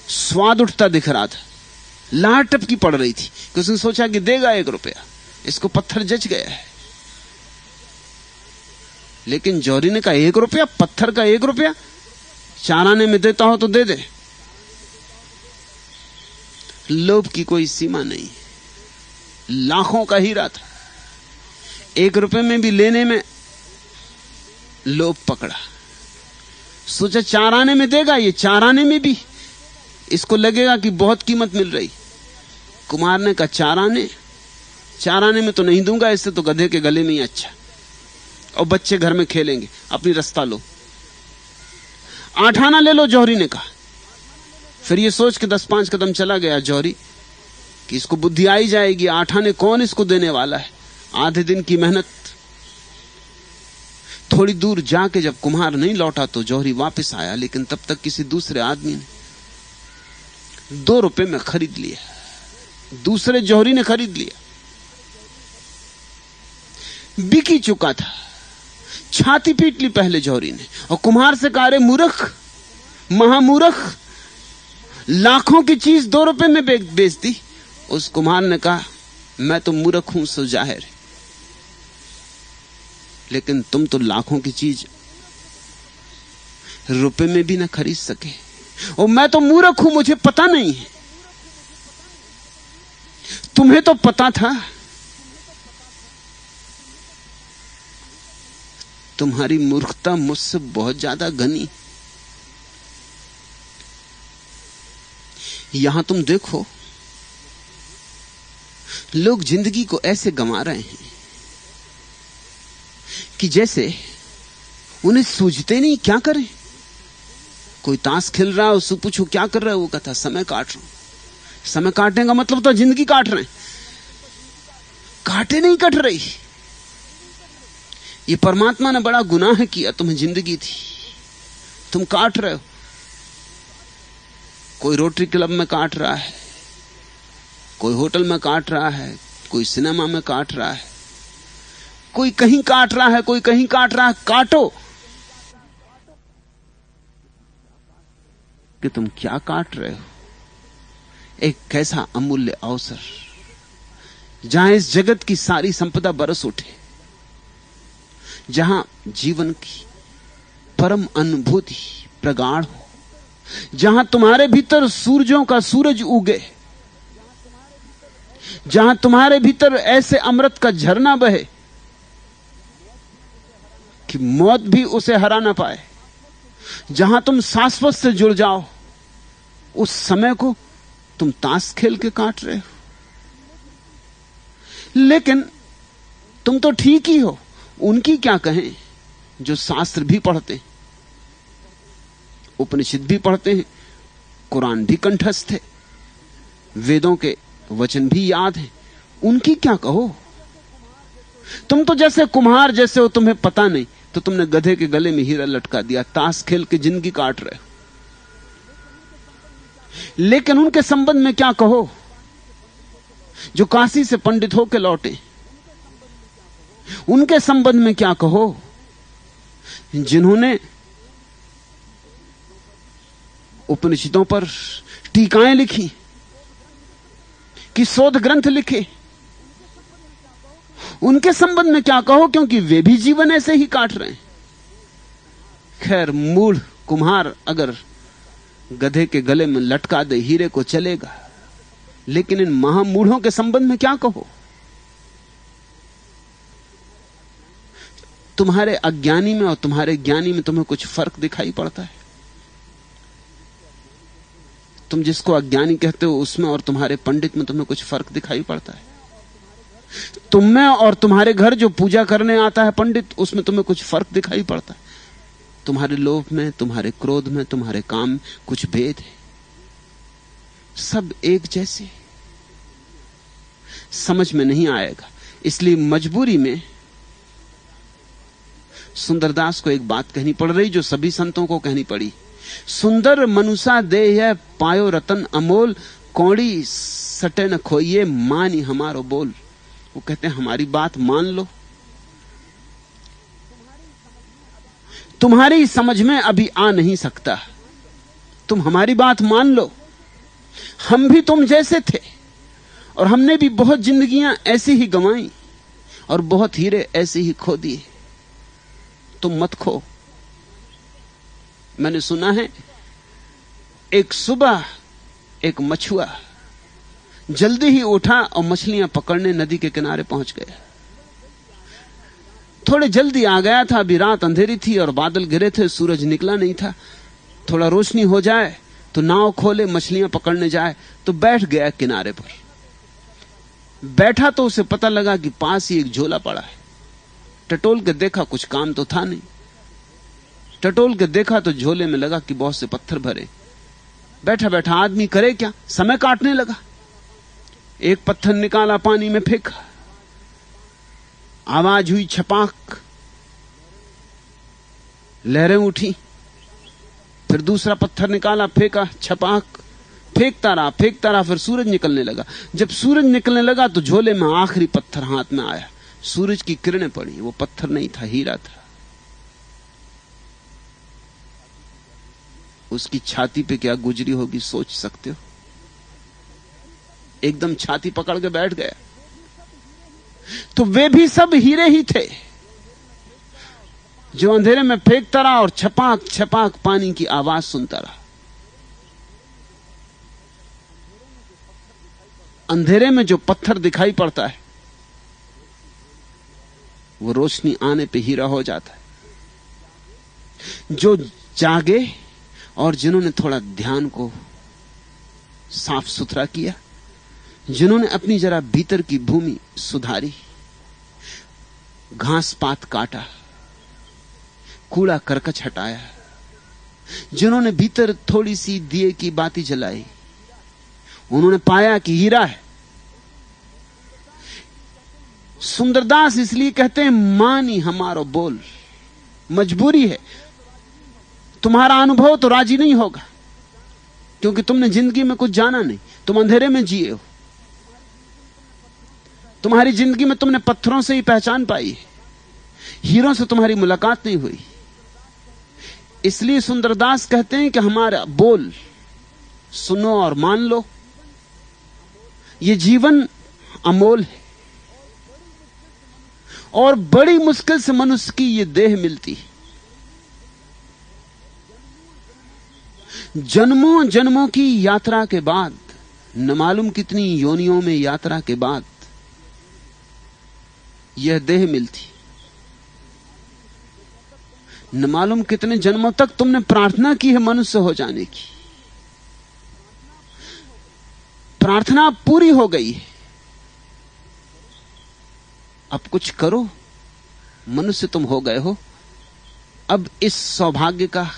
स्वाद उठता दिख रहा था, लार टपकी पड़ रही थी कि उसने सोचा कि देगा 1 रुपया, इसको पत्थर जच गया है। लेकिन जौहरी ने कहा 1 रुपया, पत्थर का 1 रुपया, 4 आने में देता हो तो दे दे। लोभ की कोई सीमा नहीं, लाखों का हीरा था, 1 रुपए में भी लेने में लोभ पकड़ा। सोचा 4 आने में देगा, ये 4 आने में भी इसको लगेगा कि बहुत कीमत मिल रही। कुमार ने कहा 4 आने में तो नहीं दूंगा, इससे तो गधे के गले में ही अच्छा, और बच्चे घर में खेलेंगे, अपनी रास्ता लो। 8 आना ले लो, जौहरी ने कहा। फिर ये सोच के 10-5 कदम चला गया जौहरी कि इसको बुद्धि आई जाएगी, 8 आने कौन इसको देने वाला है, आधे दिन की मेहनत। थोड़ी दूर जाके जब कुम्हार नहीं लौटा तो जौहरी वापस आया, लेकिन तब तक किसी दूसरे आदमी ने 2 रुपए में खरीद लिया, दूसरे जौहरी ने खरीद लिया। बिक ही चुका था। छाती पीट ली पहले जौहरी ने और कुम्हार से कहा, अरे मूर्ख, महामूर्ख, लाखों की चीज 2 रुपए में बेच दी। उस कुम्हार ने कहा, मैं तो मूर्ख हूं सो जाहिर है, लेकिन तुम तो लाखों की चीज रुपए में भी ना खरीद सके, और मैं तो मूर्ख हूं, मुझे पता नहीं है। तुम्हें तो पता था। तुम्हारी मूर्खता मुझसे बहुत ज्यादा घनी। यहां तुम देखो, लोग जिंदगी को ऐसे गंवा रहे हैं कि जैसे उन्हें सूझते नहीं क्या करें। कोई ताश खेल रहा है, उससे पूछो क्या कर रहा है, वो कहता समय काट रहा हूं। समय काटने का मतलब तो जिंदगी काट रहे हैं, काटे नहीं कट रही। ये परमात्मा ने बड़ा गुनाह किया, तुम्हें जिंदगी थी, तुम काट रहे हो। कोई रोटरी क्लब में काट रहा है, कोई होटल में काट रहा है, कोई सिनेमा में काट रहा है, कोई कहीं काट रहा है, कोई कहीं काट रहा है। काटो कि तुम क्या काट रहे हो। एक कैसा अमूल्य अवसर जहां इस जगत की सारी संपदा बरस उठे, जहां जीवन की परम अनुभूति प्रगाढ़ हो, जहां तुम्हारे भीतर सूरजों का सूरज उगे, जहां तुम्हारे भीतर ऐसे अमृत का झरना बहे कि मौत भी उसे हरा ना पाए, जहां तुम शाश्वत से जुड़ जाओ, उस समय को तुम ताश खेल के काट रहे हो। लेकिन तुम तो ठीक ही हो, उनकी क्या कहें जो शास्त्र भी पढ़ते हैं, उपनिषद भी पढ़ते हैं, कुरान भी कंठस्थ है, वेदों के वचन भी याद हैं। उनकी क्या कहो। तुम तो जैसे कुम्हार जैसे हो, तुम्हें पता नहीं तो तुमने गधे के गले में हीरा लटका दिया, ताश खेल के जिंदगी काट रहे हो। लेकिन उनके संबंध में क्या कहो जो काशी से पंडित होकर लौटे। उनके संबंध में क्या कहो जिन्होंने उपनिषदों पर टीकाएं लिखी, कि शोध ग्रंथ लिखे। उनके संबंध में क्या कहो, क्योंकि वे भी जीवन ऐसे ही काट रहे हैं। खैर, मूढ़ कुम्हार अगर गधे के गले में लटका दे हीरे को चलेगा, लेकिन इन महामूढ़ों के संबंध में क्या कहो। तुम्हारे अज्ञानी में और तुम्हारे ज्ञानी में तुम्हें कुछ फर्क दिखाई पड़ता है? तुम जिसको अज्ञानी कहते हो उसमें और तुम्हारे पंडित में तुम्हें कुछ फर्क दिखाई पड़ता है? तुम में और तुम्हारे घर जो पूजा करने आता है पंडित, उसमें तुम्हें कुछ फर्क दिखाई पड़ता है? तुम्हारे लोभ में, तुम्हारे क्रोध में, तुम्हारे काम में कुछ भेद है? सब एक जैसे समझ में नहीं आएगा। इसलिए मजबूरी में सुंदरदास को एक बात कहनी पड़ रही जो सभी संतों को कहनी पड़ी। सुंदर मनुषा देह पायो रतन अमोल, कौड़ी सटे न खोइए मानी हमारो बोल। वो कहते हैं हमारी बात मान लो, तुम्हारी समझ में अभी आ नहीं सकता। तुम हमारी बात मान लो, हम भी तुम जैसे थे और हमने भी बहुत जिंदगियां ऐसी ही गंवाई और बहुत हीरे ऐसे ही खो दिए। तुम मत खो। मैंने सुना है एक सुबह एक मछुआ जल्दी ही उठा और मछलियां पकड़ने नदी के किनारे पहुंच गया। थोड़े जल्दी आ गया था, अभी रात अंधेरी थी और बादल घिरे थे, सूरज निकला नहीं था। थोड़ा रोशनी हो जाए तो नाव खोले, मछलियां पकड़ने जाए। तो बैठ गया किनारे पर। बैठा तो उसे पता लगा कि पास ही एक झोला पड़ा है। टटोल के देखा, कुछ काम तो था नहीं। टटोल के देखा तो झोले में लगा कि बहुत से पत्थर भरे। बैठा बैठा आदमी करे क्या, समय काटने लगा। एक पत्थर निकाला, पानी में फेंका, आवाज हुई छपाक, लहरें उठी। फिर दूसरा पत्थर निकाला, फेंका, छपाक, फेंकता रहा। फिर सूरज निकलने लगा। जब सूरज निकलने लगा तो झोले में आखिरी पत्थर हाथ में आया। सूरज की किरणें पड़ी, वो पत्थर नहीं था, हीरा था। उसकी छाती पे क्या गुजरी होगी सोच सकते हो। एकदम छाती पकड़ के बैठ गया। तो वे भी सब हीरे ही थे जो अंधेरे में फेंकता रहा और छपाक छपाक पानी की आवाज सुनता रहा। अंधेरे में जो पत्थर दिखाई पड़ता है वो रोशनी आने पे हीरा हो जाता है। जो जागे और जिन्होंने थोड़ा ध्यान को साफ सुथरा किया, जिन्होंने अपनी जरा भीतर की भूमि सुधारी, घास पात काटा, कूड़ा करकच हटाया, जिन्होंने भीतर थोड़ी सी दिए की बाती जलाई, उन्होंने पाया कि हीरा है। सुंदरदास इसलिए कहते हैं मानी हमारो बोल। मजबूरी है, तुम्हारा अनुभव तो राजी नहीं होगा, क्योंकि तुमने जिंदगी में कुछ जाना नहीं। तुम अंधेरे में जिए हो। तुम्हारी जिंदगी में तुमने पत्थरों से ही पहचान पाई है, हीरों से तुम्हारी मुलाकात नहीं हुई। इसलिए सुंदरदास कहते हैं कि हमारा बोल सुनो और मान लो। ये जीवन अमोल है और बड़ी मुश्किल से मनुष्य की ये देह मिलती है। जन्मों जन्मों की यात्रा के बाद, न मालूम कितनी योनियों में यात्रा के बाद यह देह मिलती। न मालूम कितने जन्मों तक तुमने प्रार्थना की है मनुष्य हो जाने की। प्रार्थना पूरी हो गई है, अब कुछ करो। मनुष्य तुम हो गए हो, अब इस सौभाग्य का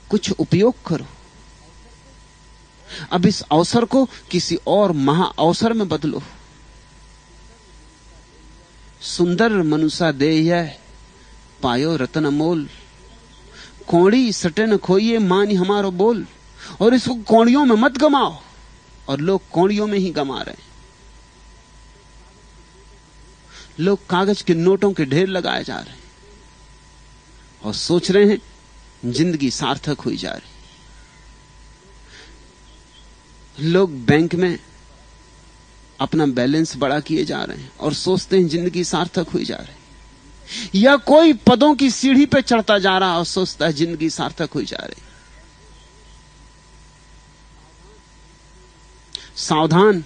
कुछ उपयोग करो। अब इस अवसर को किसी और महा अवसर में बदलो। सुंदर मनुष्य देह पायो रतन अमोल, कौड़ी सटे न खोइए मानी हमारो बोल। और इसको कौड़ियों में मत गमाओ, और लोग कौड़ियों में ही गमा रहे हैं। लोग कागज के नोटों के ढेर लगाए जा रहे हैं और सोच रहे हैं जिंदगी सार्थक हुई जा रही। लोग बैंक में अपना बैलेंस बड़ा किए जा रहे हैं और सोचते हैं जिंदगी सार्थक हुई जा रही। या कोई पदों की सीढ़ी पे चढ़ता जा रहा और सोचता है जिंदगी सार्थक हुई जा रही। सावधान,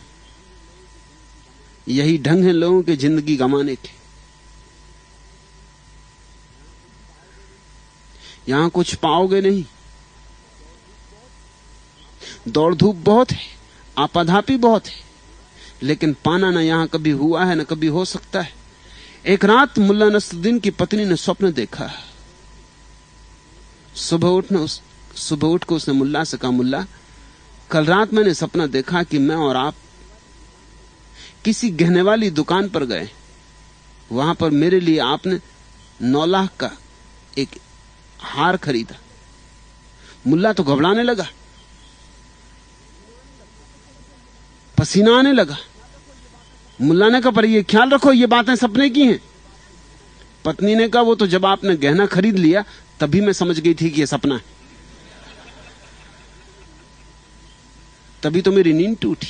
यही ढंग है लोगों के जिंदगी गंवाने के। यहां कुछ पाओगे नहीं। दौड़ धूप बहुत है, आपाधापी बहुत है, लेकिन पाना ना यहां कभी हुआ है ना कभी हो सकता है। एक रात मुल्ला नसरुद्दीन की पत्नी ने स्वप्न देखा। सुबह उठ के उसने मुल्ला से कहा, मुल्ला कल रात मैंने सपना देखा कि मैं और आप किसी गहने वाली दुकान पर गए। वहां पर मेरे लिए आपने 9 लाख का एक हार खरीदा। मुल्ला तो घबराने लगा, पसीना आने लगा। मुल्ला ने कहा, पर ये ख्याल रखो ये बातें सपने की हैं। पत्नी ने कहा वो तो जब आपने गहना खरीद लिया तभी मैं समझ गई थी कि यह सपना है, तभी तो मेरी नींद टूटी।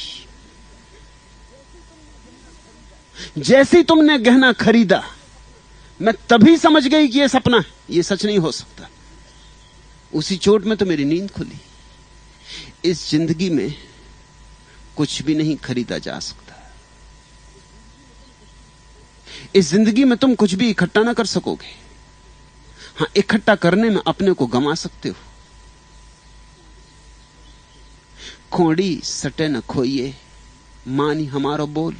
जैसे ही तुमने गहना खरीदा मैं तभी समझ गई कि यह सपना है, यह सच नहीं हो सकता। उसी चोट में तो मेरी नींद खुली। इस जिंदगी में कुछ भी नहीं खरीदा जा सकता। इस जिंदगी में तुम कुछ भी इकट्ठा ना कर सकोगे। हां, इकट्ठा करने में अपने को गंवा सकते हो। खोड़ी सटे न खोइए मानी हमारो बोल,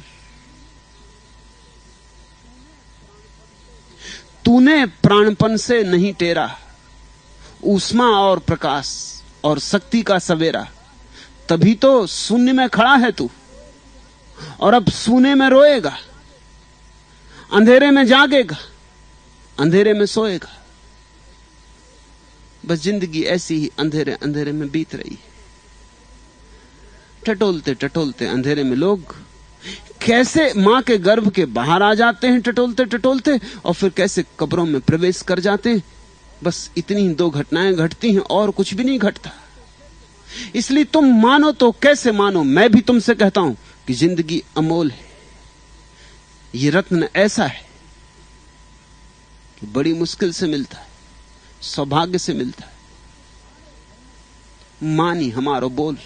तूने प्राणपन से नहीं टेरा ऊष्मा और प्रकाश और शक्ति का सवेरा, तभी तो शून्य में खड़ा है तू और अब शून्य में रोएगा, अंधेरे में जागेगा, अंधेरे में सोएगा। बस जिंदगी ऐसी ही अंधेरे अंधेरे में बीत रही है। टटोलते टटोलते अंधेरे में लोग कैसे मां के गर्भ के बाहर आ जाते हैं टटोलते टटोलते, और फिर कैसे कब्रों में प्रवेश कर जाते हैं। बस इतनी ही दो घटनाएं घटती हैं और कुछ भी नहीं घटता। इसलिए तुम मानो तो कैसे मानो, मैं भी तुमसे कहता हूं कि जिंदगी अमोल है। यह रत्न ऐसा है कि बड़ी मुश्किल से मिलता है, सौभाग्य से मिलता है। मानी हमारो बोल।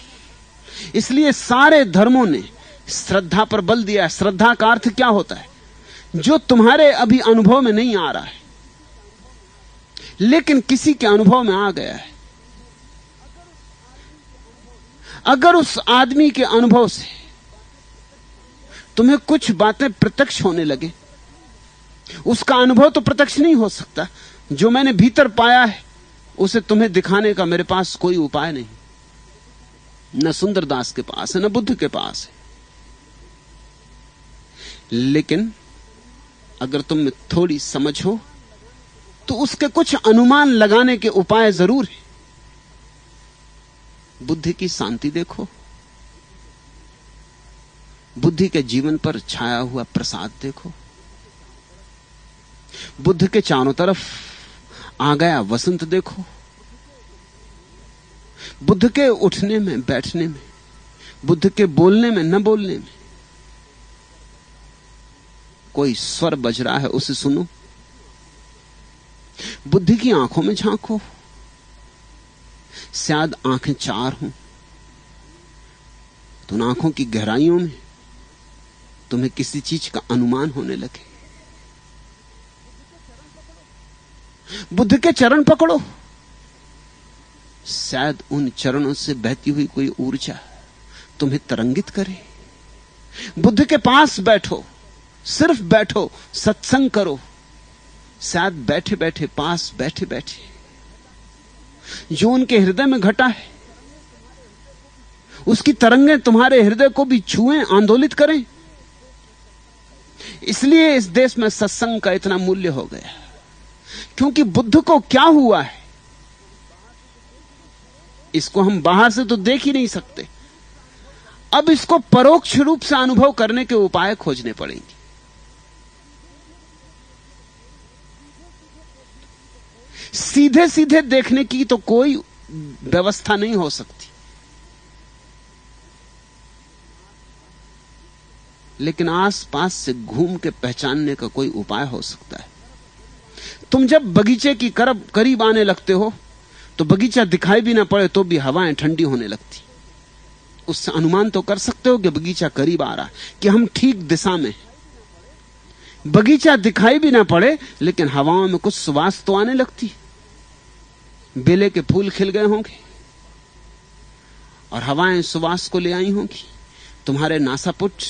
इसलिए सारे धर्मों ने श्रद्धा पर बल दिया है। श्रद्धा का अर्थ क्या होता है? जो तुम्हारे अभी अनुभव में नहीं आ रहा है लेकिन किसी के अनुभव में आ गया है। अगर उस आदमी के अनुभव से तुम्हें कुछ बातें प्रत्यक्ष होने लगे, उसका अनुभव तो प्रत्यक्ष नहीं हो सकता। जो मैंने भीतर पाया है उसे तुम्हें दिखाने का मेरे पास कोई उपाय नहीं। न सुंदरदास के पास है, न बुद्ध के पास है। लेकिन अगर तुम में थोड़ी समझ हो तो उसके कुछ अनुमान लगाने के उपाय जरूर हैं। बुद्धि की शांति देखो, बुद्धि के जीवन पर छाया हुआ प्रसाद देखो, बुद्ध के चारों तरफ आ गया वसंत देखो, बुद्ध के उठने में, बैठने में, बुद्ध के बोलने में, न बोलने में कोई स्वर बज रहा है उसे सुनो। बुद्ध की आंखों में झांको, शायद आंखें चार हों तो उन आंखों की गहराइयों में तुम्हें किसी चीज का अनुमान होने लगे। बुद्ध के चरण पकड़ो, शायद उन चरणों से बहती हुई कोई ऊर्जा तुम्हें तरंगित करे। बुद्ध के पास बैठो, सिर्फ बैठो, सत्संग करो, शायद बैठे बैठे, पास बैठे बैठे जो उनके हृदय में घटा है उसकी तरंगें तुम्हारे हृदय को भी छुएं, आंदोलित करें। इसलिए इस देश में सत्संग का इतना मूल्य हो गया, क्योंकि बुद्ध को क्या हुआ है इसको हम बाहर से तो देख ही नहीं सकते। अब इसको परोक्ष रूप से अनुभव करने के उपाय खोजने पड़ेंगे। सीधे सीधे देखने की तो कोई व्यवस्था नहीं हो सकती, लेकिन आसपास से घूम के पहचानने का कोई उपाय हो सकता है। तुम जब बगीचे की करीब आने लगते हो तो बगीचा दिखाई भी ना पड़े तो भी हवाएं ठंडी होने लगती। उससे अनुमान तो कर सकते हो कि बगीचा करीब आ रहा है, कि हम ठीक दिशा में। बगीचा दिखाई भी ना पड़े लेकिन हवाओं में कुछ सुवास तो आने लगती। बेले के फूल खिल गए होंगे और हवाएं सुवास को ले आई होंगी। तुम्हारे नासापुट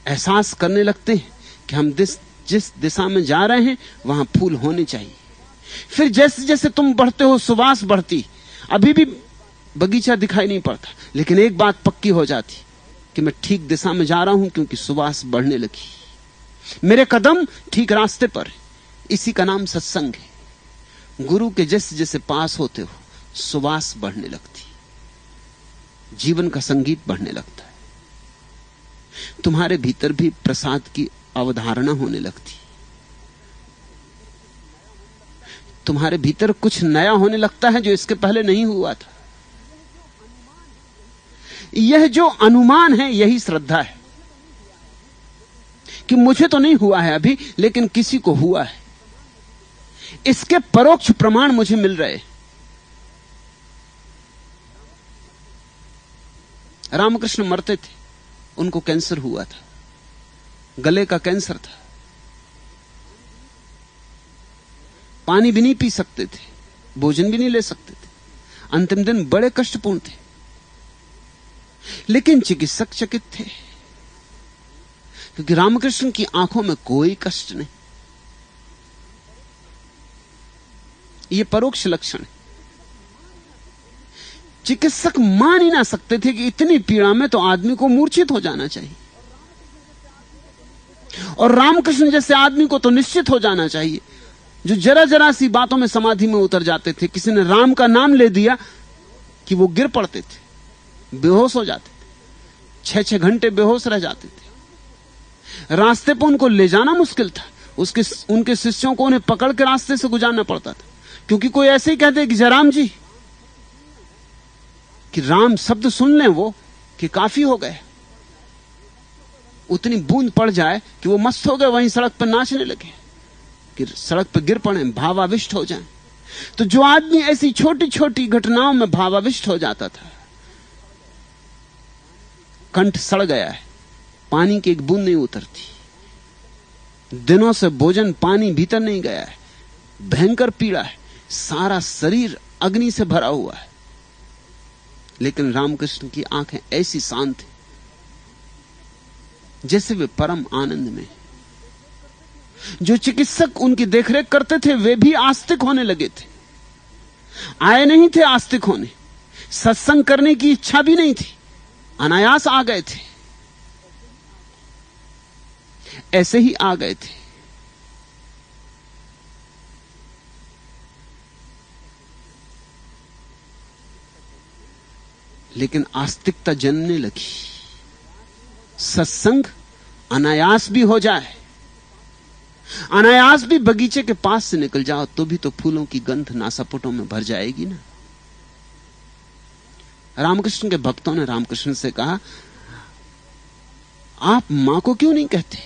एहसास करने लगते हैं कि हम जिस दिशा में जा रहे हैं वहां फूल होने चाहिए। फिर जैसे जैसे तुम बढ़ते हो सुवास बढ़ती। अभी भी बगीचा दिखाई नहीं पड़ता, लेकिन एक बात पक्की हो जाती कि मैं ठीक दिशा में जा रहा हूं, क्योंकि सुवास बढ़ने लगी, मेरे कदम ठीक रास्ते पर है। इसी का नाम सत्संग है। गुरु के जैसे जैसे पास होते हो सुवास बढ़ने लगती, जीवन का संगीत बढ़ने लगता है। तुम्हारे भीतर भी प्रसाद की अवधारणा होने लगती। तुम्हारे भीतर कुछ नया होने लगता है जो इसके पहले नहीं हुआ था। यह जो अनुमान है यही श्रद्धा है कि मुझे तो नहीं हुआ है अभी, लेकिन किसी को हुआ है। इसके परोक्ष प्रमाण मुझे मिल रहे। रामकृष्ण मरते थे, उनको कैंसर हुआ था, गले का कैंसर था, पानी भी नहीं पी सकते थे, भोजन भी नहीं ले सकते थे, अंतिम दिन बड़े कष्टपूर्ण थे। लेकिन चिकित्सक चकित थे, क्योंकि रामकृष्ण की आंखों में कोई कष्ट नहीं। यह परोक्ष लक्षण है। चिकित्सक मान ही ना सकते थे कि इतनी पीड़ा में तो आदमी को मूर्छित हो जाना चाहिए, और रामकृष्ण जैसे आदमी को तो निश्चित हो जाना चाहिए, जो जरा जरा सी बातों में समाधि में उतर जाते थे। किसी ने राम का नाम ले दिया कि वो गिर पड़ते थे, बेहोश हो जाते थे, 6-6 घंटे बेहोश रह जाते थे। रास्ते पर उनको ले जाना मुश्किल था, उनके शिष्यों को उन्हें पकड़ के रास्ते से गुजारना पड़ता था, क्योंकि कोई ऐसे ही कहते कि जयराम जी, कि राम शब्द सुन लें वो कि काफी हो गए, उतनी बूंद पड़ जाए कि वो मस्त हो गए, वहीं सड़क पर नाचने लगे, कि सड़क पर गिर पड़े, भावाविष्ट हो जाएं। तो जो आदमी ऐसी छोटी छोटी घटनाओं में भावाविष्ट हो जाता था, कंठ सड़ गया है, पानी की एक बूंद नहीं उतरती, दिनों से भोजन पानी भीतर नहीं गया है, भयंकर पीड़ा है, सारा शरीर अग्नि से भरा हुआ है। लेकिन रामकृष्ण की आंखें ऐसी शांत हैं जैसे वे परम आनंद में। जो चिकित्सक उनकी देखरेख करते थे वे भी आस्तिक होने लगे थे, आए नहीं थे आस्तिक होने, सत्संग करने की इच्छा भी नहीं थी, अनायास आ गए थे, ऐसे ही आ गए थे। लेकिन आस्तिकता जन्मने लगी, सत्संग अनायास भी हो जाए, अनायास भी बगीचे के पास से निकल जाओ तो भी तो फूलों की गंध नासापुटों में भर जाएगी ना। रामकृष्ण के भक्तों ने रामकृष्ण से कहा, आप मां को क्यों नहीं कहते?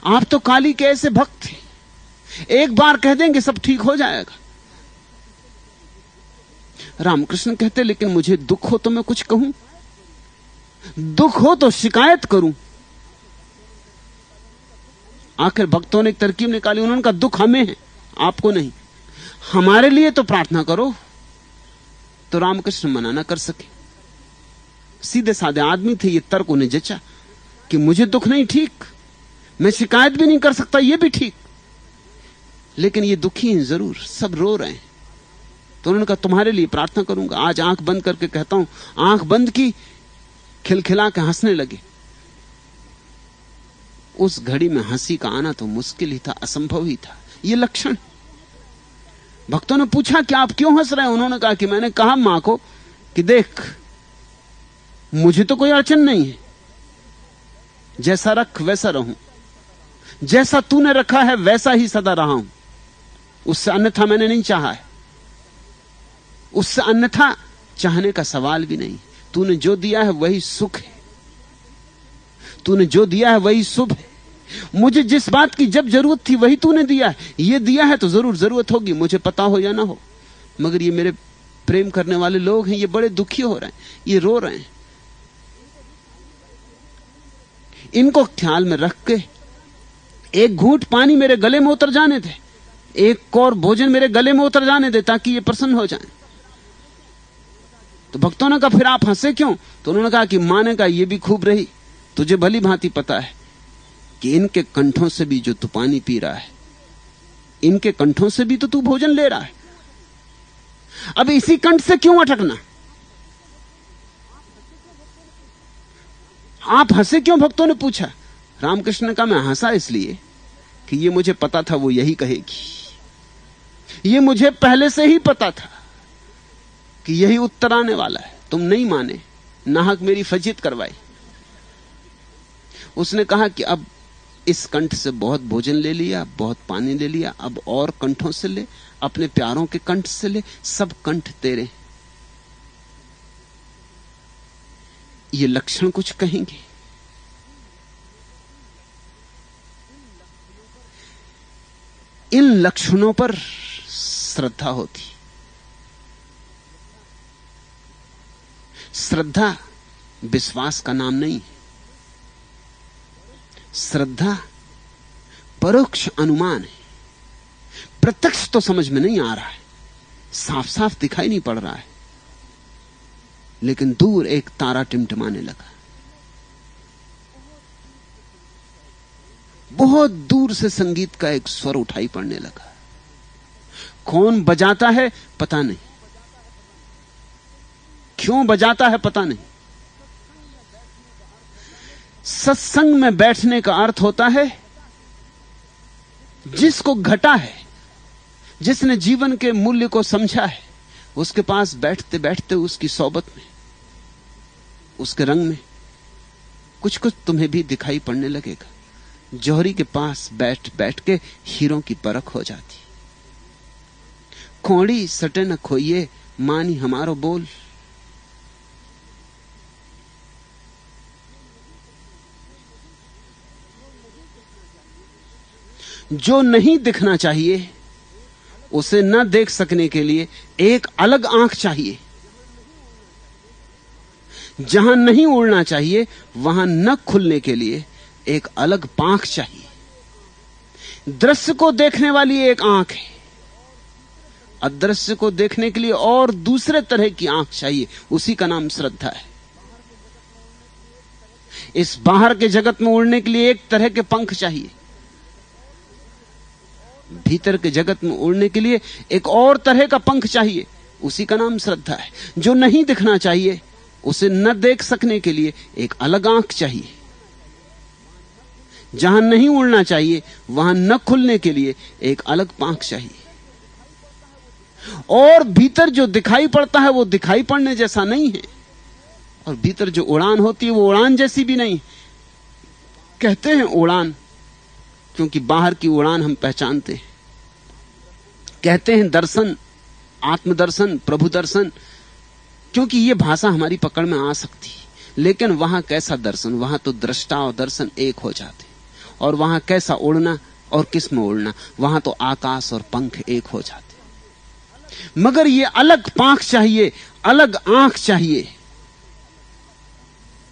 आप तो काली के ऐसे भक्त थे, एक बार कह देंगे सब ठीक हो जाएगा। रामकृष्ण कहते, लेकिन मुझे दुख हो तो मैं कुछ कहूं, दुख हो तो शिकायत करूं। आखिर भक्तों ने एक तरकीब निकाली, उन्होंने कहा दुख हमें है, आपको नहीं, हमारे लिए तो प्रार्थना करो। तो रामकृष्ण मना ना कर सके, सीधे साधे आदमी थे, ये तर्क उन्हें जचा कि मुझे दुख नहीं, ठीक, मैं शिकायत भी नहीं कर सकता, ये भी ठीक, लेकिन ये दुखी हैं जरूर, सब रो रहे हैं। तो उन्होंने कहा तुम्हारे लिए प्रार्थना करूंगा, आज आंख बंद करके कहता हूं। आंख बंद की, खिलखिला के हंसने लगे। उस घड़ी में हंसी का आना तो मुश्किल ही था, असंभव ही था, ये लक्षण। भक्तों ने पूछा कि आप क्यों हंस रहे हैं? उन्होंने कहा कि मैंने कहा मां को कि देख, मुझे तो कोई अड़चन नहीं है, जैसा रख वैसा रहूं, जैसा तूने रखा है वैसा ही सदा रहा हूं, उससे अन्यथा मैंने नहीं चाहा है, उससे अन्यथा चाहने का सवाल भी नहीं। तूने जो दिया है वही सुख है, तूने जो दिया है वही शुभ है। मुझे जिस बात की जब जरूरत थी वही तूने दिया है, ये दिया है तो जरूर जरूरत होगी, मुझे पता हो या ना हो। मगर ये मेरे प्रेम करने वाले लोग हैं, ये बड़े दुखी हो रहे हैं, ये रो रहे हैं, इनको ख्याल में रख के एक घूंट पानी मेरे गले में उतर जाने दे, एक और भोजन मेरे गले में उतर जाने दे, ताकि ये प्रसन्न हो जाए। तो भक्तों ने कहा फिर आप हंसे क्यों? तो उन्होंने कहा कि मां ने कहा ये भी खूब रही, तुझे भली भांति पता है कि इनके कंठों से भी जो तू पानी पी रहा है, इनके कंठों से भी तो तू भोजन ले रहा है, अब इसी कंठ से क्यों अटकना? आप हंसे क्यों? भक्तों ने पूछा। रामकृष्ण ने कहा मैं हंसा इसलिए कि ये मुझे पता था वो यही कहेगी, ये मुझे पहले से ही पता था कि यही उत्तर आने वाला है। तुम नहीं माने, नाहक मेरी फजीत करवाई। उसने कहा कि अब इस कंठ से बहुत भोजन ले लिया, बहुत पानी ले लिया, अब और कंठों से ले, अपने प्यारों के कंठ से ले, सब कंठ तेरे। ये लक्षण कुछ कहेंगे। इन लक्षणों पर श्रद्धा होती। श्रद्धा विश्वास का नाम नहीं। श्रद्धा परोक्ष अनुमान है। प्रत्यक्ष तो समझ में नहीं आ रहा है, साफ साफ दिखाई नहीं पड़ रहा है, लेकिन दूर एक तारा टिमटिमाने लगा। बहुत दूर से संगीत का एक स्वर उठाई पड़ने लगा। कौन बजाता है पता नहीं, क्यों बजाता है पता नहीं। सत्संग में बैठने का अर्थ होता है जिसको घटा है, जिसने जीवन के मूल्य को समझा है, उसके पास बैठते बैठते उसकी सोबत में, उसके रंग में कुछ कुछ तुम्हें भी दिखाई पड़ने लगेगा। जौहरी के पास बैठ बैठ के हीरों की परख हो जाती। खोड़ी सटे न खोइए मानी हमारो बोल। जो नहीं दिखना चाहिए उसे न देख सकने के लिए एक अलग आंख चाहिए। जहां नहीं उड़ना चाहिए वहां न खुलने के लिए एक अलग पांख चाहिए। दृश्य को देखने वाली एक आंख है, अदृश्य को देखने के लिए और दूसरे तरह की आंख चाहिए। उसी का नाम श्रद्धा है। इस बाहर के जगत में उड़ने के लिए एक तरह के पंख चाहिए, भीतर के जगत में उड़ने के लिए एक और तरह का पंख चाहिए। उसी का नाम श्रद्धा है। जो नहीं दिखना चाहिए उसे न देख सकने के लिए एक अलग आंख चाहिए। जहां नहीं उड़ना चाहिए वहां न खुलने के लिए एक अलग पांख चाहिए। और भीतर जो दिखाई पड़ता है वो दिखाई पड़ने जैसा नहीं है, और भीतर जो उड़ान होती है वो उड़ान जैसी भी नहीं। कहते हैं उड़ान क्योंकि बाहर की उड़ान हम पहचानते हैं। कहते हैं दर्शन, आत्मदर्शन, प्रभु दर्शन, क्योंकि ये भाषा हमारी पकड़ में आ सकती है। लेकिन वहां कैसा दर्शन, वहां तो दृष्टा और दर्शन एक हो जाते। और वहां कैसा उड़ना और किस में उड़ना, वहां तो आकाश और पंख एक हो जाते। मगर ये अलग पांख चाहिए, अलग आंख चाहिए।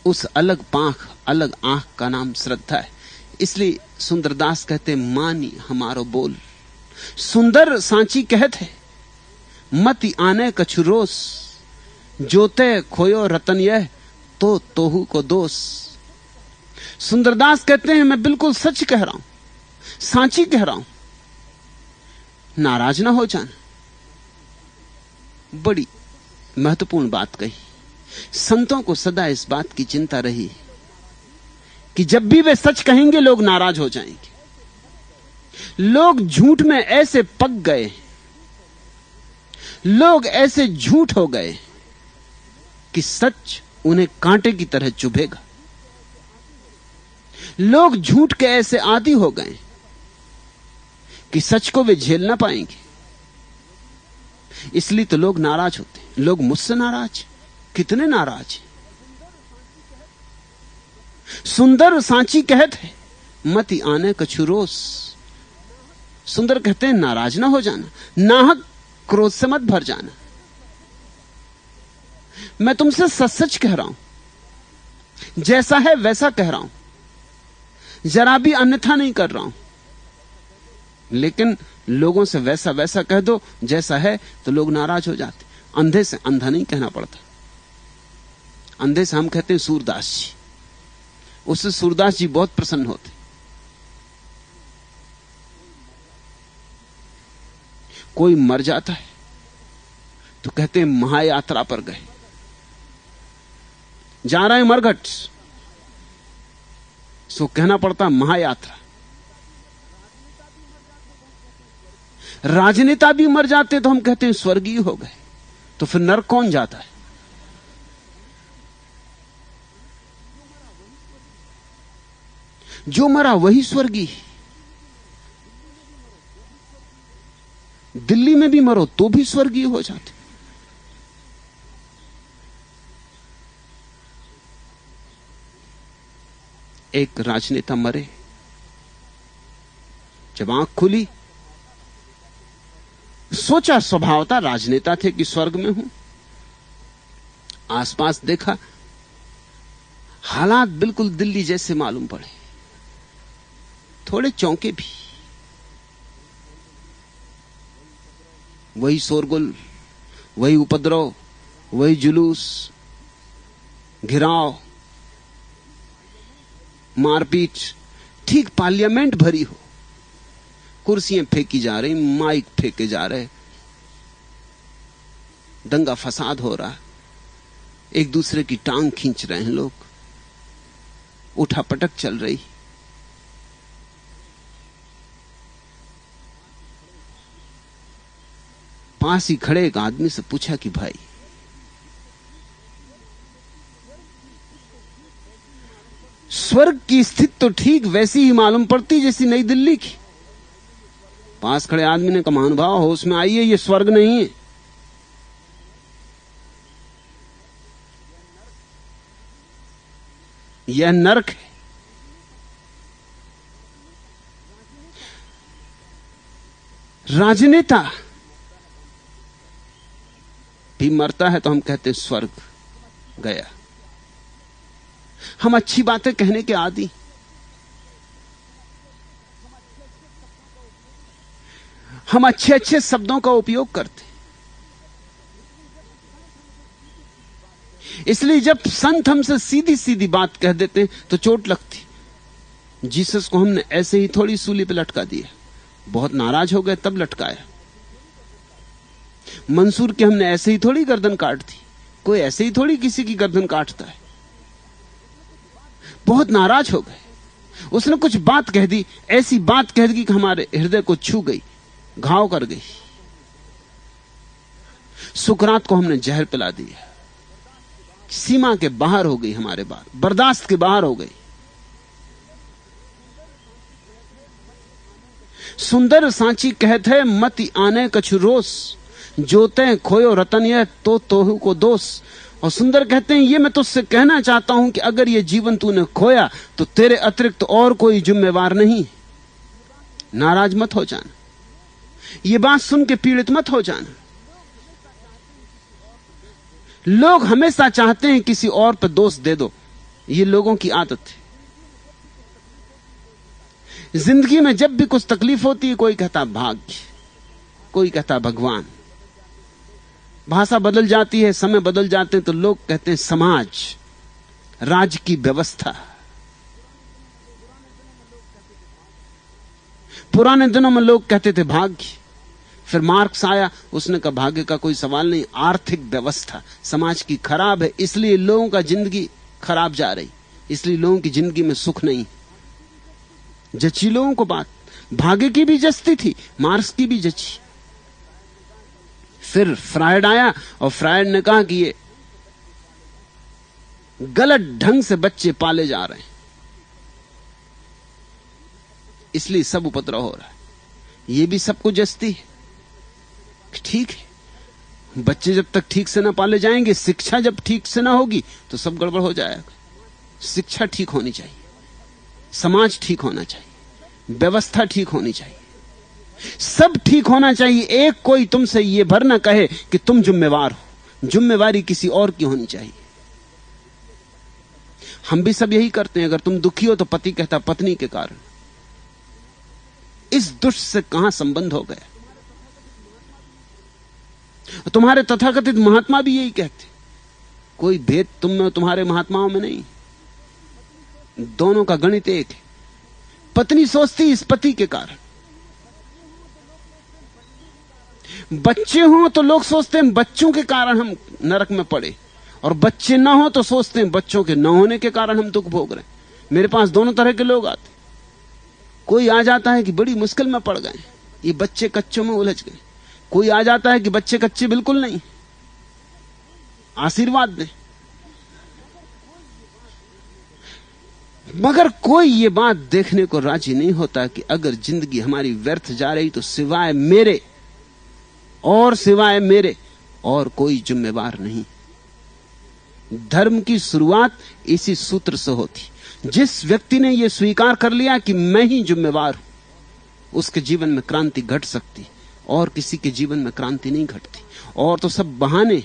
उस अलग पांख, अलग आंख का नाम श्रद्धा है। इसलिए सुंदरदास कहते मानी हमारो बोल। सुंदर सांची कहत है मति आने कछु रोस, जोते खोयो रतन यह तो तोहू को दोष। सुंदरदास कहते हैं मैं बिल्कुल सच कह रहा हूं, सांची कह रहा हूं, नाराज ना हो जाना। बड़ी महत्वपूर्ण बात कही। संतों को सदा इस बात की चिंता रही कि जब भी वे सच कहेंगे लोग नाराज हो जाएंगे। लोग झूठ में ऐसे पक गए, लोग ऐसे झूठ हो गए कि सच उन्हें कांटे की तरह चुभेगा। लोग झूठ के ऐसे आदी हो गए कि सच को वे झेल ना पाएंगे। इसलिए तो लोग नाराज होते हैं। लोग मुझसे नाराज, कितने नाराज हैं। सुंदर सांची कहत है मति आने कछु रोस। सुंदर कहते हैं नाराज ना हो जाना, नाहक क्रोध से मत भर जाना। मैं तुमसे सच सच कह रहा हूं, जैसा है वैसा कह रहा हूं, जरा भी अन्यथा नहीं कर रहा हूं। लेकिन लोगों से वैसा वैसा कह दो जैसा है तो लोग नाराज हो जाते। अंधे से अंधा नहीं कहना पड़ता। अंधे से हम कहते हैं सूरदास जी, उससे सूरदास जी बहुत प्रसन्न होते। कोई मर जाता है तो कहते हैं महायात्रा पर गए, जा रहे हैं मरघट, सो कहना पड़ता महायात्रा। राजनेता भी मर जाते तो हम कहते हैं स्वर्गीय हो गए। तो फिर नरक कौन जाता है? जो मरा वही स्वर्गी। दिल्ली में भी मरो तो भी स्वर्गीय हो जाते। एक राजनेता मरे, जब आंख खुली सोचा स्वभावता राजनेता थे कि स्वर्ग में हूं। आसपास देखा, हालात बिल्कुल दिल्ली जैसे मालूम पड़े। थोड़े चौंके भी। वही शोरगुल, वही उपद्रव, वही जुलूस, घिराव, मारपीट, ठीक पार्लियामेंट भरी हो। कुर्सियां फेंकी जा रही, माइक फेंके जा रहे, दंगा फसाद हो रहा, एक दूसरे की टांग खींच रहे हैं लोग, उठापटक चल रही। पास ही खड़े एक आदमी से पूछा कि भाई, स्वर्ग की स्थिति तो ठीक वैसी ही मालूम पड़ती जैसी नई दिल्ली की। पास खड़े आदमी ने कहा, महानुभाव होश में आइए, ये स्वर्ग नहीं है, यह नरक है। राजनेता भी मरता है तो हम कहते हैं स्वर्ग गया। हम अच्छी बातें कहने के आदी, हम अच्छे अच्छे शब्दों का उपयोग करते। इसलिए जब संत हमसे सीधी सीधी बात कह देते तो चोट लगती। जीसस को हमने ऐसे ही थोड़ी सूली पे लटका दिया, बहुत नाराज हो गए तब लटकाया। मंसूर के हमने ऐसे ही थोड़ी गर्दन काट दी, कोई ऐसे ही थोड़ी किसी की गर्दन काटता है। बहुत नाराज हो गए, उसने कुछ बात कह दी, ऐसी बात कह दी कि हमारे हृदय को छू गई, घाव कर गई। सुकरात को हमने जहर पिला दिया, सीमा के बाहर हो गई हमारे बात, बर्दाश्त के बाहर हो गई। सुंदर सांची कहत है मति आने कछु रोस, जोते खोयो रतन यह तो तोहू को दोष। और सुंदर कहते हैं, ये मैं तुझसे कहना चाहता हूं कि अगर ये जीवन तूने खोया तो तेरे अतिरिक्त तो और कोई जिम्मेवार नहीं। नाराज मत हो जाना, ये बात सुन के पीड़ित मत हो जाना। लोग हमेशा चाहते हैं किसी और पर दोष दे दो, ये लोगों की आदत है। जिंदगी में जब भी कुछ तकलीफ होती है, कोई कहता भाग्य, कोई कहता भगवान। भाषा बदल जाती है, समय बदल जाते हैं तो लोग कहते हैं समाज, राज्य की व्यवस्था। पुराने दिनों में लोग कहते थे भाग्य, फिर मार्क्स आया, उसने कहा भाग्य का कोई सवाल नहीं, आर्थिक व्यवस्था समाज की खराब है, इसलिए लोगों का जिंदगी खराब जा रही, इसलिए लोगों की जिंदगी में सुख नहीं। जची लोगों को बात, भाग्य की भी जचती थी, मार्क्स की भी जची। फिर फ्रायड आया और फ्रायड ने कहा कि ये गलत ढंग से बच्चे पाले जा रहे हैं, इसलिए सब उपद्रव हो रहा है। ये भी सबको जचती है, ठीक है। बच्चे जब तक ठीक से ना पाले जाएंगे, शिक्षा जब ठीक से ना होगी तो सब गड़बड़ हो जाएगा। शिक्षा ठीक होनी चाहिए, समाज ठीक होना चाहिए, व्यवस्था ठीक होनी चाहिए, सब ठीक होना चाहिए। एक कोई तुमसे ये भर ना कहे कि तुम जिम्मेवार हो, जिम्मेवारी किसी और की होनी चाहिए। हम भी सब यही करते हैं। अगर तुम दुखी हो तो पति कहता पत्नी के कारण। इस दुष्ट से कहां संबंध हो गया। तुम्हारे तथाकथित महात्मा भी यही कहते, कोई भेद तुम में तुम्हारे महात्माओं में नहीं, दोनों का गणित एक है। पत्नी सोचती इस पति के कारण, बच्चे हों तो लोग सोचते हैं बच्चों के कारण हम नरक में पड़े, और बच्चे ना हो तो सोचते हैं बच्चों के न होने के कारण हम दुख भोग रहे हैं। मेरे पास दोनों तरह के लोग आते। कोई आ जाता है कि बड़ी मुश्किल में पड़ गए, ये बच्चे कच्चों में उलझ गए। कोई आ जाता है कि बच्चे कच्चे बिल्कुल नहीं, आशीर्वाद दें। मगर कोई ये बात देखने को राजी नहीं होता कि अगर जिंदगी हमारी व्यर्थ जा रही तो सिवाय मेरे और कोई जिम्मेवार नहीं। धर्म की शुरुआत इसी सूत्र से होती। जिस व्यक्ति ने यह स्वीकार कर लिया कि मैं ही जिम्मेवार हूं, उसके जीवन में क्रांति घट सकती, और किसी के जीवन में क्रांति नहीं घटती। और तो सब बहाने,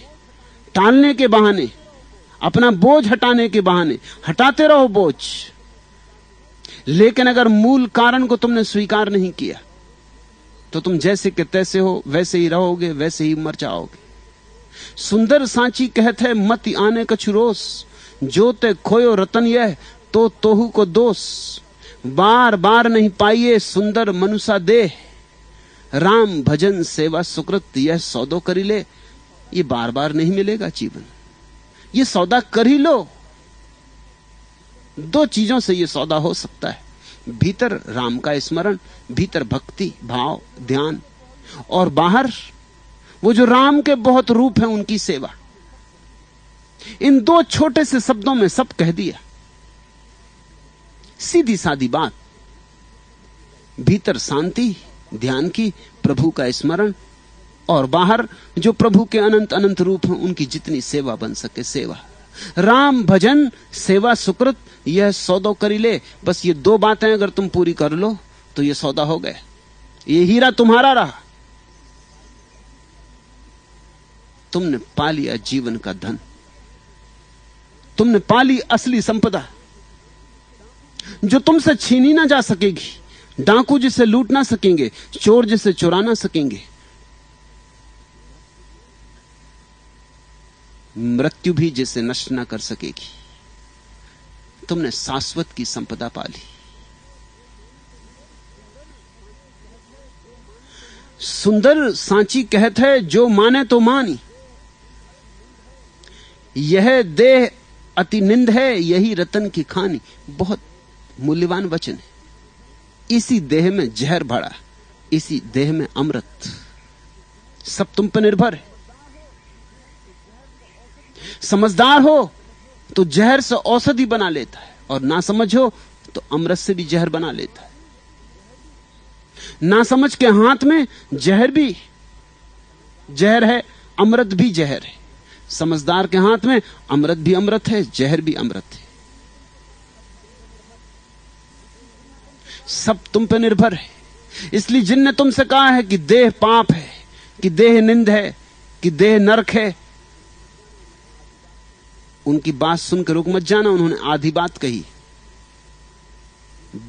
टालने के बहाने, अपना बोझ हटाने के बहाने। हटाते रहो बोझ, लेकिन अगर मूल कारण को तुमने स्वीकार नहीं किया तो तुम जैसे के तैसे हो, वैसे ही रहोगे, वैसे ही मर जाओगे। सुंदर सांची कहत है मत आने कछु रोस, जो ते खोयो रतन यह तो तोहू को दोष। बार बार नहीं पाइए सुंदर मनुषा देह, राम भजन सेवा सुकृत यह सौदो करी ले। ये बार बार नहीं मिलेगा जीवन, ये सौदा कर ही लो। दो चीजों से ये सौदा हो सकता है, भीतर राम का स्मरण, भीतर भक्ति भाव ध्यान, और बाहर वो जो राम के बहुत रूप हैं उनकी सेवा। इन दो छोटे से शब्दों में सब कह दिया। सीधी सादी बात, भीतर शांति ध्यान की, प्रभु का स्मरण, और बाहर जो प्रभु के अनंत अनंत रूप हैं उनकी जितनी सेवा बन सके सेवा। राम भजन सेवा सुकृत यह सौदो करी ले। बस ये दो बातें अगर तुम पूरी कर लो तो ये सौदा हो गया, ये हीरा तुम्हारा रहा। तुमने पा लिया जीवन का धन, तुमने पा ली असली संपदा जो तुमसे छीनी ना जा सकेगी। डाकू जिसे लूट ना सकेंगे, चोर जिसे चुरा ना सकेंगे, मृत्यु भी जिसे नष्ट ना कर सकेगी। तुमने शाश्वत की संपदा पा ली। सुंदर सांची कहत है जो माने तो मानी, यह देह अति निंद है यही रतन की खानी। बहुत मूल्यवान वचन है। इसी देह में जहर भरा, इसी देह में अमृत, सब तुम पर निर्भर है। समझदार हो तो जहर से औषधि बना लेता है, और ना समझो तो अमृत से भी जहर बना लेता है। ना समझ के हाथ में जहर भी जहर है, अमृत भी जहर है। समझदार के हाथ में अमृत भी अमृत है, जहर भी अमृत है। सब तुम पे निर्भर है। इसलिए जिनने तुमसे कहा है कि देह पाप है, कि देह निंद है, कि देह नरक है, उनकी बात सुनकर रुक मत जाना। उन्होंने आधी बात कही,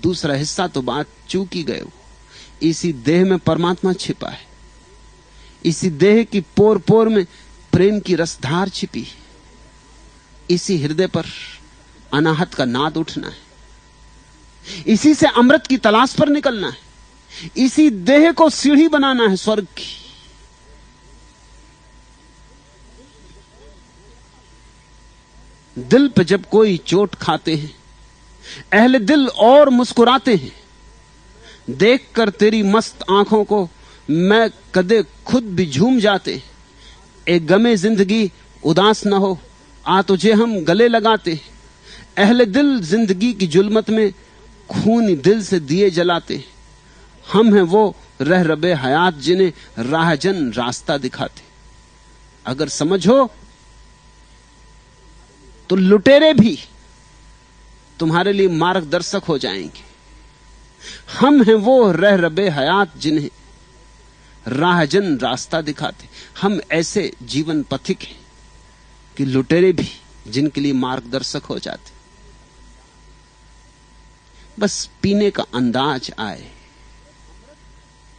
दूसरा हिस्सा तो बात चूक ही गए। इसी देह में परमात्मा छिपा है, इसी देह की पोर पोर में प्रेम की रसधार छिपी है, इसी हृदय पर अनाहत का नाद उठना है, इसी से अमृत की तलाश पर निकलना है, इसी देह को सीढ़ी बनाना है स्वर्ग की। दिल पे जब कोई चोट खाते हैं, अहले दिल और मुस्कुराते हैं। देखकर तेरी मस्त आंखों को मैं कदे खुद भी झूम जाते। एक गमे जिंदगी उदास न हो, आ तुझे हम गले लगाते। अहले दिल जिंदगी की जुल्मत में खूनी दिल से दिए जलाते। हम हैं वो रह रबे हयात जिन्हें राहजन रास्ता दिखाते। अगर समझो तो लुटेरे भी तुम्हारे लिए मार्गदर्शक हो जाएंगे। हम हैं वो रह रबे हयात जिन्हें राहजन रास्ता दिखाते। हम ऐसे जीवन पथिक हैं कि लुटेरे भी जिनके लिए मार्गदर्शक हो जाते। बस पीने का अंदाज आए,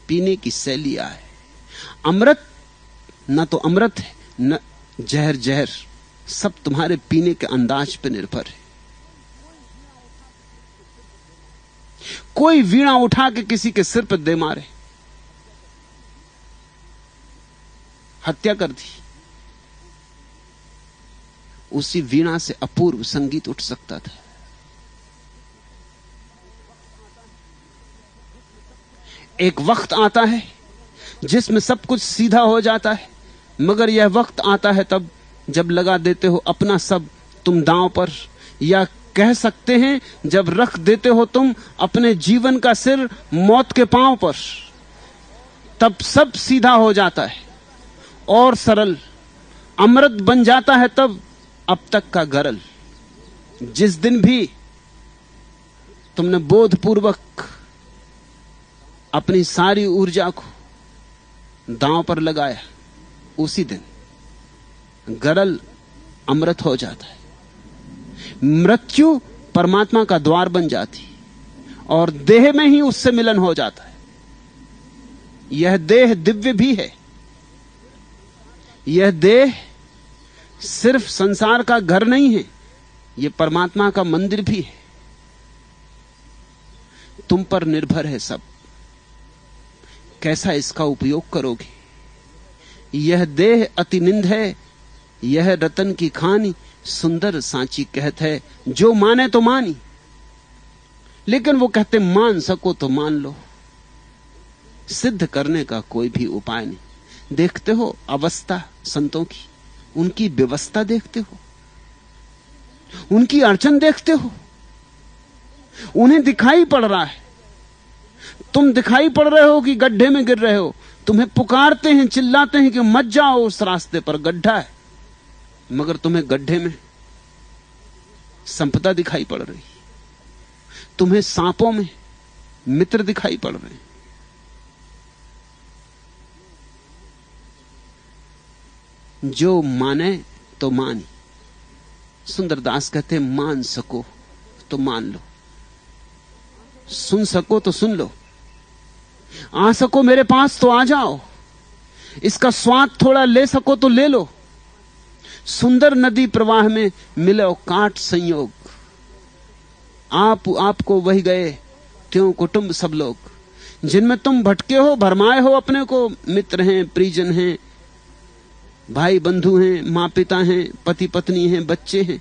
पीने की शैली आए। अमृत न तो अमृत है, न जहर जहर, सब तुम्हारे पीने के अंदाज पर निर्भर है। कोई वीणा उठा के किसी के सिर पर दे मारे, हत्या कर दी, उसी वीणा से अपूर्व संगीत उठ सकता था। एक वक्त आता है जिसमें सब कुछ सीधा हो जाता है, मगर यह वक्त आता है तब जब लगा देते हो अपना सब तुम दांव पर, या कह सकते हैं जब रख देते हो तुम अपने जीवन का सिर मौत के पांव पर, तब सब सीधा हो जाता है और सरल, अमृत बन जाता है तब अब तक का गरल। जिस दिन भी तुमने बोधपूर्वक अपनी सारी ऊर्जा को दांव पर लगाया, उसी दिन गरल अमृत हो जाता है। मृत्यु परमात्मा का द्वार बन जाती और देह में ही उससे मिलन हो जाता है। यह देह दिव्य भी है। यह देह सिर्फ संसार का घर नहीं है, यह परमात्मा का मंदिर भी है। तुम पर निर्भर है सब, कैसा इसका उपयोग करोगे। यह देह अति निंद है, यह रतन की खानी, सुंदर सांची कहत है, जो माने तो मानी। लेकिन वो कहते मान सको तो मान लो, सिद्ध करने का कोई भी उपाय नहीं। देखते हो अवस्था संतों की, उनकी व्यवस्था देखते हो, उनकी अड़चन देखते हो। उन्हें दिखाई पड़ रहा है, तुम दिखाई पड़ रहे हो कि गड्ढे में गिर रहे हो। तुम्हें पुकारते हैं, चिल्लाते हैं कि मत जाओ उस रास्ते पर, गड्ढा है। मगर तुम्हें गड्ढे में संपदा दिखाई पड़ रही, तुम्हें सांपों में मित्र दिखाई पड़ रहे हैं। जो माने तो मानी। सुंदरदास कहते हैं मान सको तो मान लो, सुन सको तो सुन लो, आ सको मेरे पास तो आ जाओ, इसका स्वाद थोड़ा ले सको तो ले लो। सुंदर नदी प्रवाह में मिलो काट संयोग, आपको वही गए त्यों कुटुंब सब लोग। जिनमें तुम भटके हो, भरमाए हो अपने को, मित्र हैं, परिजन हैं, भाई बंधु हैं, मां पिता हैं, पति पत्नी हैं, बच्चे हैं,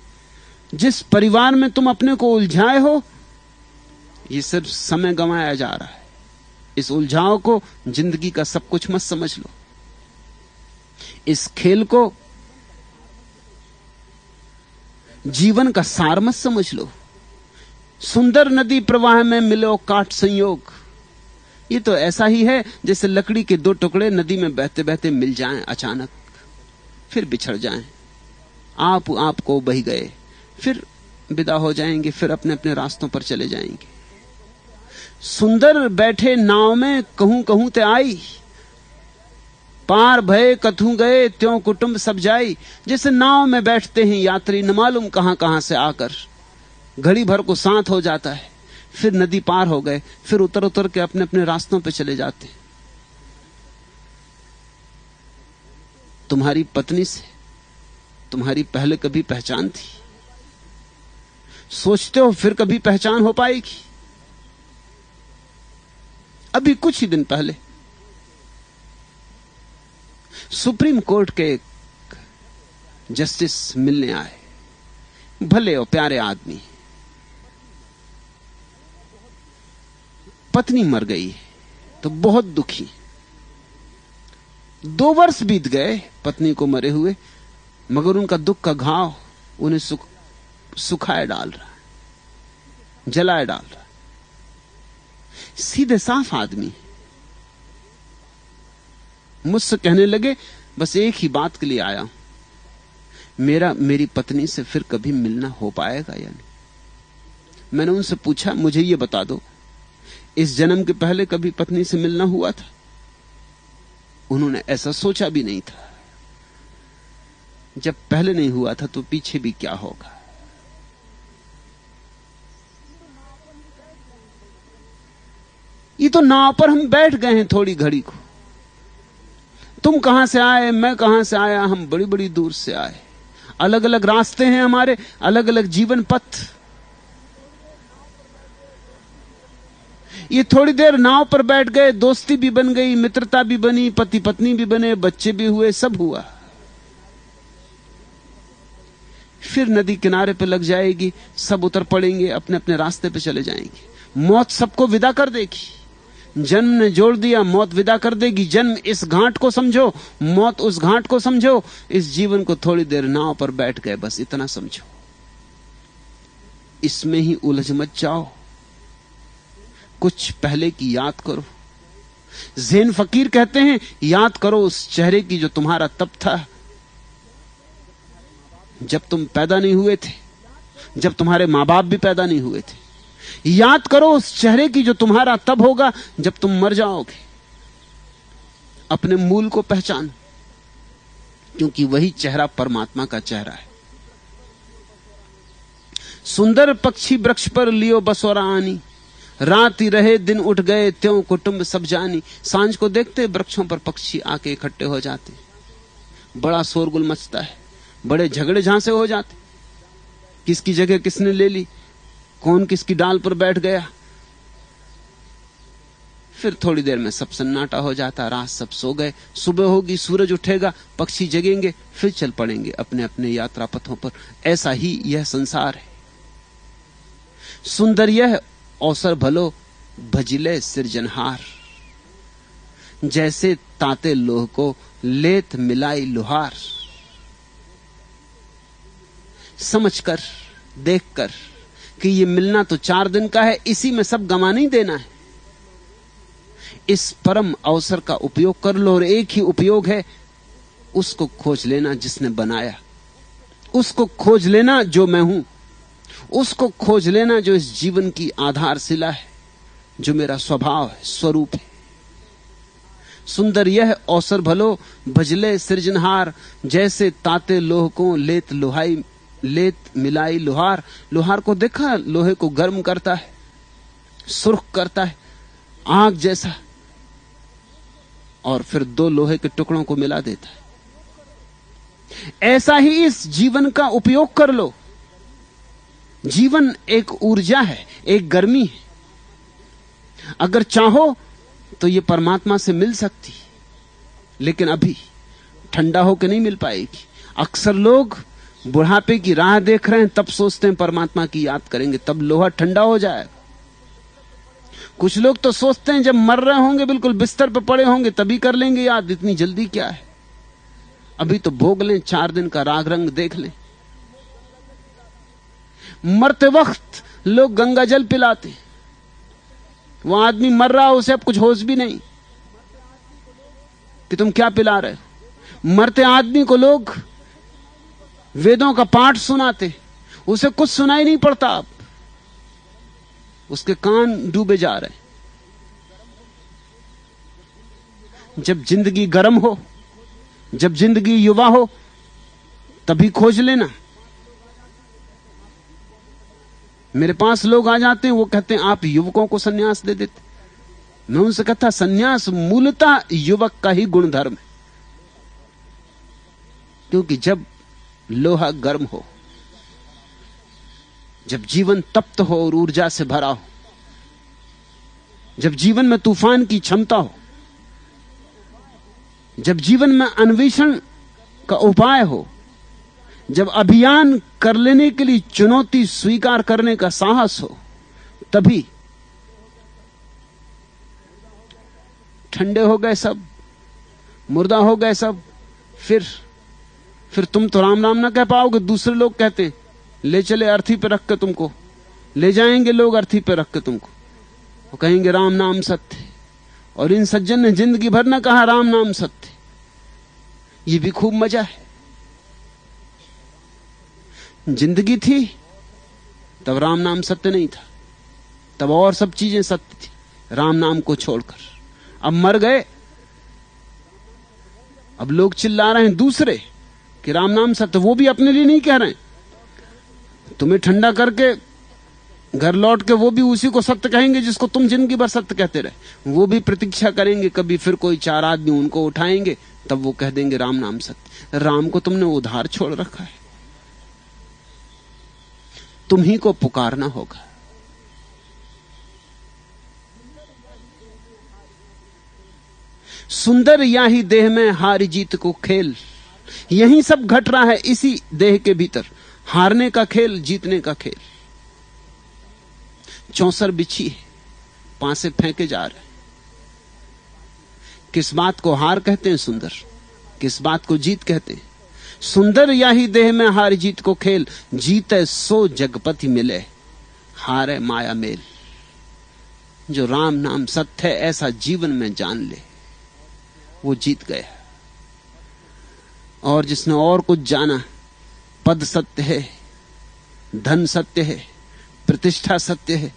जिस परिवार में तुम अपने को उलझाए हो, ये सिर्फ समय गंवाया जा रहा है। इस उलझाव को जिंदगी का सब कुछ मत समझ लो, इस खेल को जीवन का सार मत समझ लो। सुंदर नदी प्रवाह में मिलो काट संयोग, ये तो ऐसा ही है जैसे लकड़ी के दो टुकड़े नदी में बहते बहते मिल जाएं अचानक, फिर बिछड़ जाएं। आपको बही गए, फिर विदा हो जाएंगे, फिर अपने अपने रास्तों पर चले जाएंगे। सुंदर बैठे नाव में कहूं कहूं ते आई, पार भय कथू गए त्यों कुटुंब सब जाई। जैसे नाव में बैठते हैं यात्री, न मालूम कहां कहां से आकर, घड़ी भर को साथ हो जाता है, फिर नदी पार हो गए, फिर उतर उतर के अपने अपने रास्तों पे चले जाते हैं। तुम्हारी पत्नी से तुम्हारी पहले कभी पहचान थी? सोचते हो फिर कभी पहचान हो पाएगी? अभी कुछ ही दिन पहले सुप्रीम कोर्ट के एक जस्टिस मिलने आए, भले और प्यारे आदमी। पत्नी मर गई तो बहुत दुखी। 2 वर्ष बीत गए पत्नी को मरे हुए, मगर उनका दुख का घाव उन्हें सुखाए डाल रहा, जलाए डाल रहा। सीधे साफ आदमी मुझसे कहने लगे, बस एक ही बात के लिए आया हूं, मेरी पत्नी से फिर कभी मिलना हो पाएगा या नहीं। मैंने उनसे पूछा, मुझे ये बता दो, इस जन्म के पहले कभी पत्नी से मिलना हुआ था? उन्होंने ऐसा सोचा भी नहीं था। जब पहले नहीं हुआ था तो पीछे भी क्या होगा। ये तो नाव पर हम बैठ गए हैं थोड़ी घड़ी को। तुम कहां से आए, मैं कहां से आया, हम बड़ी बड़ी दूर से आए। अलग अलग रास्ते हैं हमारे, अलग अलग जीवन पथ। ये थोड़ी देर नाव पर बैठ गए, दोस्ती भी बन गई, मित्रता भी बनी, पति पत्नी भी बने, बच्चे भी हुए, सब हुआ। फिर नदी किनारे पे लग जाएगी, सब उतर पड़ेंगे, अपने अपने रास्ते पे चले जाएंगे। मौत सबको विदा कर देगी। जन्म ने जोड़ दिया, मौत विदा कर देगी। जन्म इस घाट को समझो, मौत उस घाट को समझो। इस जीवन को थोड़ी देर नाव पर बैठ गए, बस इतना समझो। इसमें ही उलझ मत जाओ, कुछ पहले की याद करो। ज़ैन फकीर कहते हैं, याद करो उस चेहरे की जो तुम्हारा तब था जब तुम पैदा नहीं हुए थे, जब तुम्हारे मां बाप भी पैदा नहीं हुए थे। याद करो उस चेहरे की जो तुम्हारा तब होगा जब तुम मर जाओगे। अपने मूल को पहचानो, क्योंकि वही चेहरा परमात्मा का चेहरा है। सुंदर पक्षी वृक्ष पर लियो बसोरा आनी, रात ही रहे दिन उठ गए त्यों कुटुंब सब जानी। सांझ को देखते वृक्षों पर पक्षी आके इकट्ठे हो जाते, बड़ा शोरगुल मचता है, बड़े झगड़े झांसे हो जाते, किसकी जगह किसने ले ली, कौन किसकी डाल पर बैठ गया। फिर थोड़ी देर में सब सन्नाटा हो जाता, रात सब सो गए, सुबह होगी, सूरज उठेगा, पक्षी जगेंगे, फिर चल पड़ेंगे अपने अपने यात्रा पथों पर। ऐसा ही यह संसार है। सुंदर यह अवसर भलो भजिले सिरजनहार, जैसे ताते लोह को लेत मिलाई लुहार। समझकर, देखकर कि ये मिलना तो 4 दिन का है, इसी में सब गंवा नहीं देना है। इस परम अवसर का उपयोग कर लो, और एक ही उपयोग है, उसको खोज लेना जिसने बनाया, उसको खोज लेना जो मैं हूं, उसको खोज लेना जो इस जीवन की आधारशिला है, जो मेरा स्वभाव है, स्वरूप है। सुंदर यह अवसर भलो भजले सृजनहार, जैसे ताते लोह को लेत मिलाई लुहार। लुहार को देखा, लोहे को गर्म करता है, सुर्ख करता है, आग जैसा, और फिर 2 लोहे के टुकड़ों को मिला देता है। ऐसा ही इस जीवन का उपयोग कर लो। जीवन एक ऊर्जा है, एक गर्मी है। अगर चाहो तो यह परमात्मा से मिल सकती, लेकिन अभी ठंडा होकर नहीं मिल पाएगी। अक्सर लोग बुढ़ापे की राह देख रहे हैं, तब सोचते हैं परमात्मा की याद करेंगे, तब लोहा ठंडा हो जाएगा। कुछ लोग तो सोचते हैं जब मर रहे होंगे, बिल्कुल बिस्तर पर पड़े होंगे, तभी कर लेंगे याद। इतनी जल्दी क्या है, अभी तो भोग लें, 4 दिन का राग रंग देख लें। मरते वक्त लोग गंगा जल पिलाते, वो आदमी मर रहा, उसे अब कुछ होश भी नहीं कि तुम क्या पिला रहे हो। मरते आदमी को लोग वेदों का पाठ सुनाते, उसे कुछ सुनाई नहीं पड़ता, अब उसके कान डूबे जा रहे। जब जिंदगी गर्म हो, जब जिंदगी युवा हो, तभी खोज लेना। मेरे पास लोग आ जाते हैं, वो कहते हैं आप युवकों को सन्यास दे देते। मैं उनसे कहता, सन्यास मूलतः युवक का ही गुणधर्म है, क्योंकि जब लोहा गर्म हो, जब जीवन तप्त हो और ऊर्जा से भरा हो, जब जीवन में तूफान की क्षमता हो, जब जीवन में अन्वेषण का उपाय हो, जब अभियान कर लेने के लिए चुनौती स्वीकार करने का साहस हो, तभी ठंडे हो गए सब, मुर्दा हो गए सब। फिर तुम तो राम राम ना कह पाओगे। दूसरे लोग कहते हैं ले चले अर्थी पे रख के तुमको, ले जाएंगे लोग अर्थी पे रख के तुमको, वो कहेंगे राम नाम सत्य। और इन सज्जन ने जिंदगी भर ना कहा राम नाम सत्य। ये भी खूब मजा है। जिंदगी थी तब राम नाम सत्य नहीं था, तब और सब चीजें सत्य थी राम नाम को छोड़कर। अब मर गए, अब लोग चिल्ला रहे हैं दूसरे कि राम नाम सत्य, वो भी अपने लिए नहीं कह रहे हैं। तुम्हें ठंडा करके घर लौट के वो भी उसी को सत्य कहेंगे जिसको तुम जिंदगी भर सत्य कहते रहे। वो भी प्रतीक्षा करेंगे, कभी फिर कोई 4 आदमी उनको उठाएंगे, तब वो कह देंगे राम नाम सत्य। राम को तुमने उधार छोड़ रखा है, तुम ही को पुकारना होगा। सुंदर याही देह में हार जीत को खेल, यही सब घट रहा है इसी देह के भीतर, हारने का खेल, जीतने का खेल। चौसर बिछी है, पांसे फेंके जा रहे। किस बात को हार कहते हैं सुंदर, किस बात को जीत कहते हैं। सुंदर याही देह में हार जीत को खेल, जीते सो जगपति मिले। हारे माया मेल। जो राम नाम सत्य है ऐसा जीवन में जान ले, वो जीत गया। और जिसने और कुछ जाना, पद सत्य है, धन सत्य है, प्रतिष्ठा सत्य है,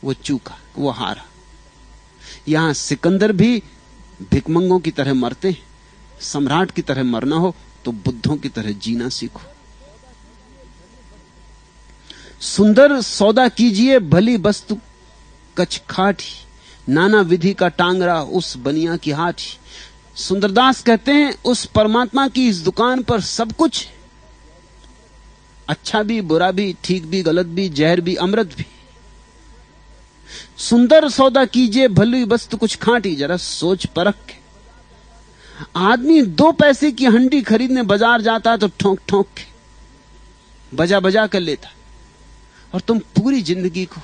वो चूका, वो हारा। यहां सिकंदर भी भिकमंगों की तरह मरते हैं। सम्राट की तरह मरना हो तो बुद्धों की तरह जीना सीखो। सुंदर सौदा कीजिए भली वस्तु कछ खाटी, नाना विधि का टांगरा उस बनिया की हाटी। सुंदरदास कहते हैं उस परमात्मा की इस दुकान पर सब कुछ, अच्छा भी, बुरा भी, ठीक भी, गलत भी, जहर भी, अमृत भी। सुंदर सौदा कीजिए भली वस्तु कुछ खाटी। जरा सोच परख के, आदमी 2 पैसे की हंडी खरीदने बाजार जाता है तो ठोंक ठोंक के, बजा बजा कर लेता, और तुम पूरी जिंदगी को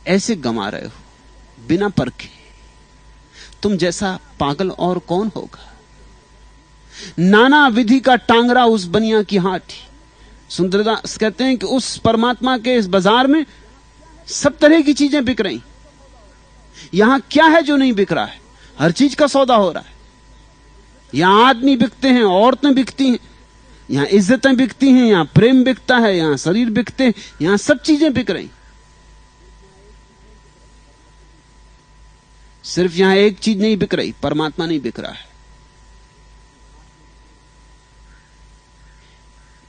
ऐसे गंवा रहे हो बिना परखे। तुम जैसा पागल और कौन होगा। नाना विधि का टांगरा उस बनिया की हाटी। सुंदरदास कहते हैं कि उस परमात्मा के इस बाजार में सब तरह की चीजें बिक रही। यहां क्या है जो नहीं बिक रहा है? हर चीज का सौदा हो रहा है। यहां आदमी बिकते हैं, औरतें बिकती हैं, यहां इज्जतें बिकती हैं, यहां प्रेम बिकता है, यहां शरीर बिकते हैं, यहां सब चीजें बिक रही। सिर्फ यहां एक चीज नहीं बिक रही, परमात्मा नहीं बिक रहा है।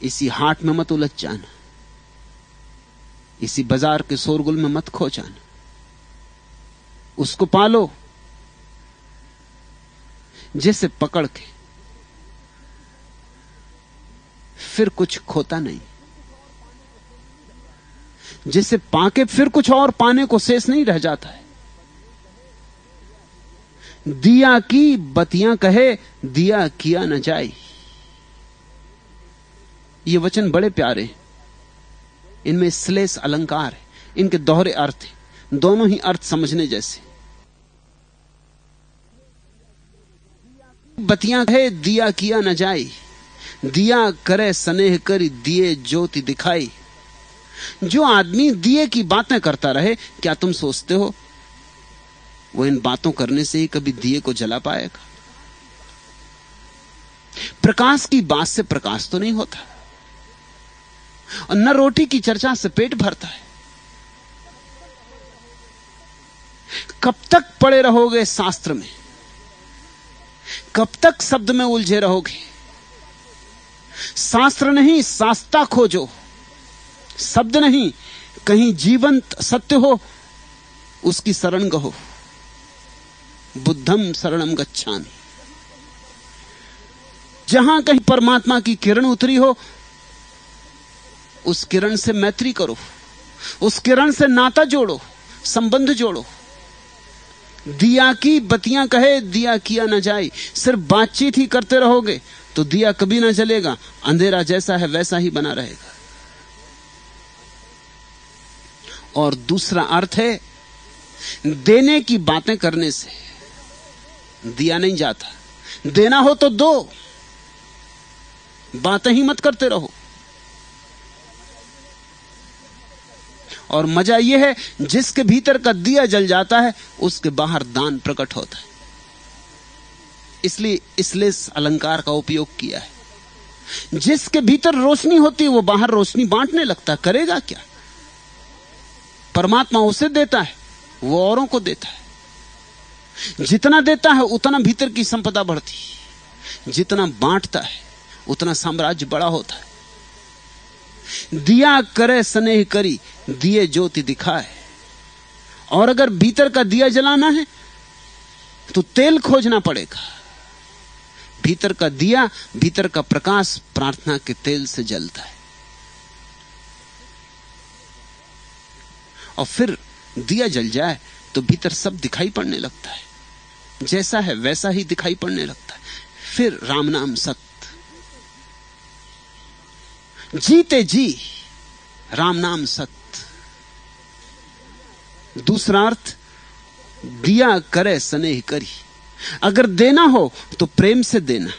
इसी हाट में मत उलझ जाना, इसी बाजार के शोरगुल में मत खो जाना। उसको पालो जैसे पकड़ के, फिर कुछ खोता नहीं। जिसे पाके फिर कुछ और पाने को शेष नहीं रह जाता है। दिया की बतियां कहे दिया किया न जाए। ये वचन बड़े प्यारे हैं, इनमें श्लेष अलंकार है, इनके दोहरे अर्थ हैं, दोनों ही अर्थ समझने जैसे। बतियां कहे दिया किया न जाए, दिया करे स्नेह करी दिए ज्योति दिखाई। जो आदमी दिए की बातें करता रहे, क्या तुम सोचते हो वो इन बातों करने से ही कभी दिए को जला पाएगा? प्रकाश की बात से प्रकाश तो नहीं होता, और न रोटी की चर्चा से पेट भरता है। कब तक पड़े रहोगे शास्त्र में? कब तक शब्द में उलझे रहोगे? शास्त्र नहीं, शास्ता खोजो। शब्द नहीं, कहीं जीवंत सत्य हो उसकी शरण गहो। बुद्धम शरणम गच्छामि। जहां कहीं परमात्मा की किरण उतरी हो, उस किरण से मैत्री करो, उस किरण से नाता जोड़ो, संबंध जोड़ो। दिया की बतियां कहे दिया किया न जाए। सिर्फ बातचीत ही करते रहोगे तो दिया कभी ना जलेगा, अंधेरा जैसा है वैसा ही बना रहेगा। और दूसरा अर्थ है, देने की बातें करने से दिया नहीं जाता। देना हो तो दो, बातें ही मत करते रहो। और मजा यह है, जिसके भीतर का दिया जल जाता है उसके बाहर दान प्रकट होता है। इसलिए इसलिए अलंकार का उपयोग किया है। जिसके भीतर रोशनी होती है वो बाहर रोशनी बांटने लगता है। करेगा क्या? परमात्मा उसे देता है, वो औरों को देता है। जितना देता है उतना भीतर की संपदा बढ़ती है, जितना बांटता है उतना साम्राज्य बड़ा होता है। दिया करे स्नेह करी दिए ज्योति दिखाए। और अगर भीतर का दिया जलाना है तो तेल खोजना पड़ेगा। भीतर का दिया, भीतर का प्रकाश प्रार्थना के तेल से जलता है। और फिर दिया जल जाए तो भीतर सब दिखाई पड़ने लगता है, जैसा है वैसा ही दिखाई पड़ने लगता है। फिर राम नाम सत्य, जीते जी राम नाम सत्य। दूसरा अर्थ, दिया करे स्नेह करी। अगर देना हो तो प्रेम से देना।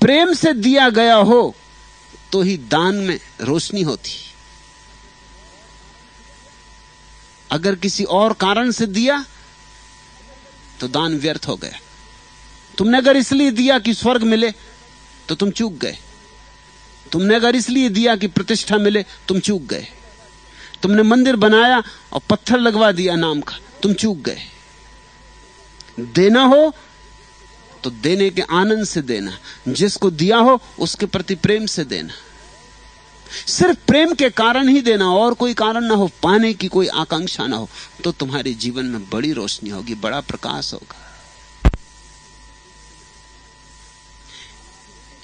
प्रेम से दिया गया हो तो ही दान में रोशनी होती। अगर किसी और कारण से दिया तो दान व्यर्थ हो गया। तुमने अगर इसलिए दिया कि स्वर्ग मिले तो तुम चूक गए। तुमने अगर इसलिए दिया कि प्रतिष्ठा मिले, तुम चूक गए। तुमने मंदिर बनाया और पत्थर लगवा दिया नाम का, तुम चूक गए। देना हो तो देने के आनंद से देना, जिसको दिया हो उसके प्रति प्रेम से देना। सिर्फ प्रेम के कारण ही देना, और कोई कारण ना हो, पाने की कोई आकांक्षा ना हो, तो तुम्हारे जीवन में बड़ी रोशनी होगी, बड़ा प्रकाश होगा।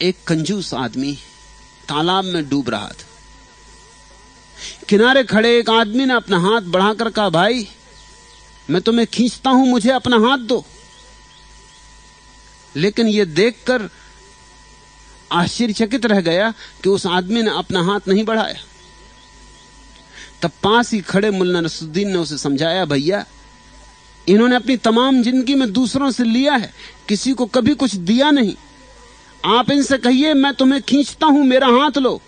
एक कंजूस आदमी तालाब में डूब रहा था। किनारे खड़े एक आदमी ने अपना हाथ बढ़ाकर कहा, भाई मैं तुम्हें खींचता हूं, मुझे अपना हाथ दो। लेकिन यह देखकर आश्चर्यचकित रह गया कि उस आदमी ने अपना हाथ नहीं बढ़ाया। तब पास ही खड़े मुल्ला नसरुद्दीन ने उसे समझाया, भैया इन्होंने अपनी तमाम जिंदगी में दूसरों से लिया है, किसी को कभी कुछ दिया नहीं। आप इनसे कहिए मैं तुम्हें खींचता हूं, मेरा हाथ लो,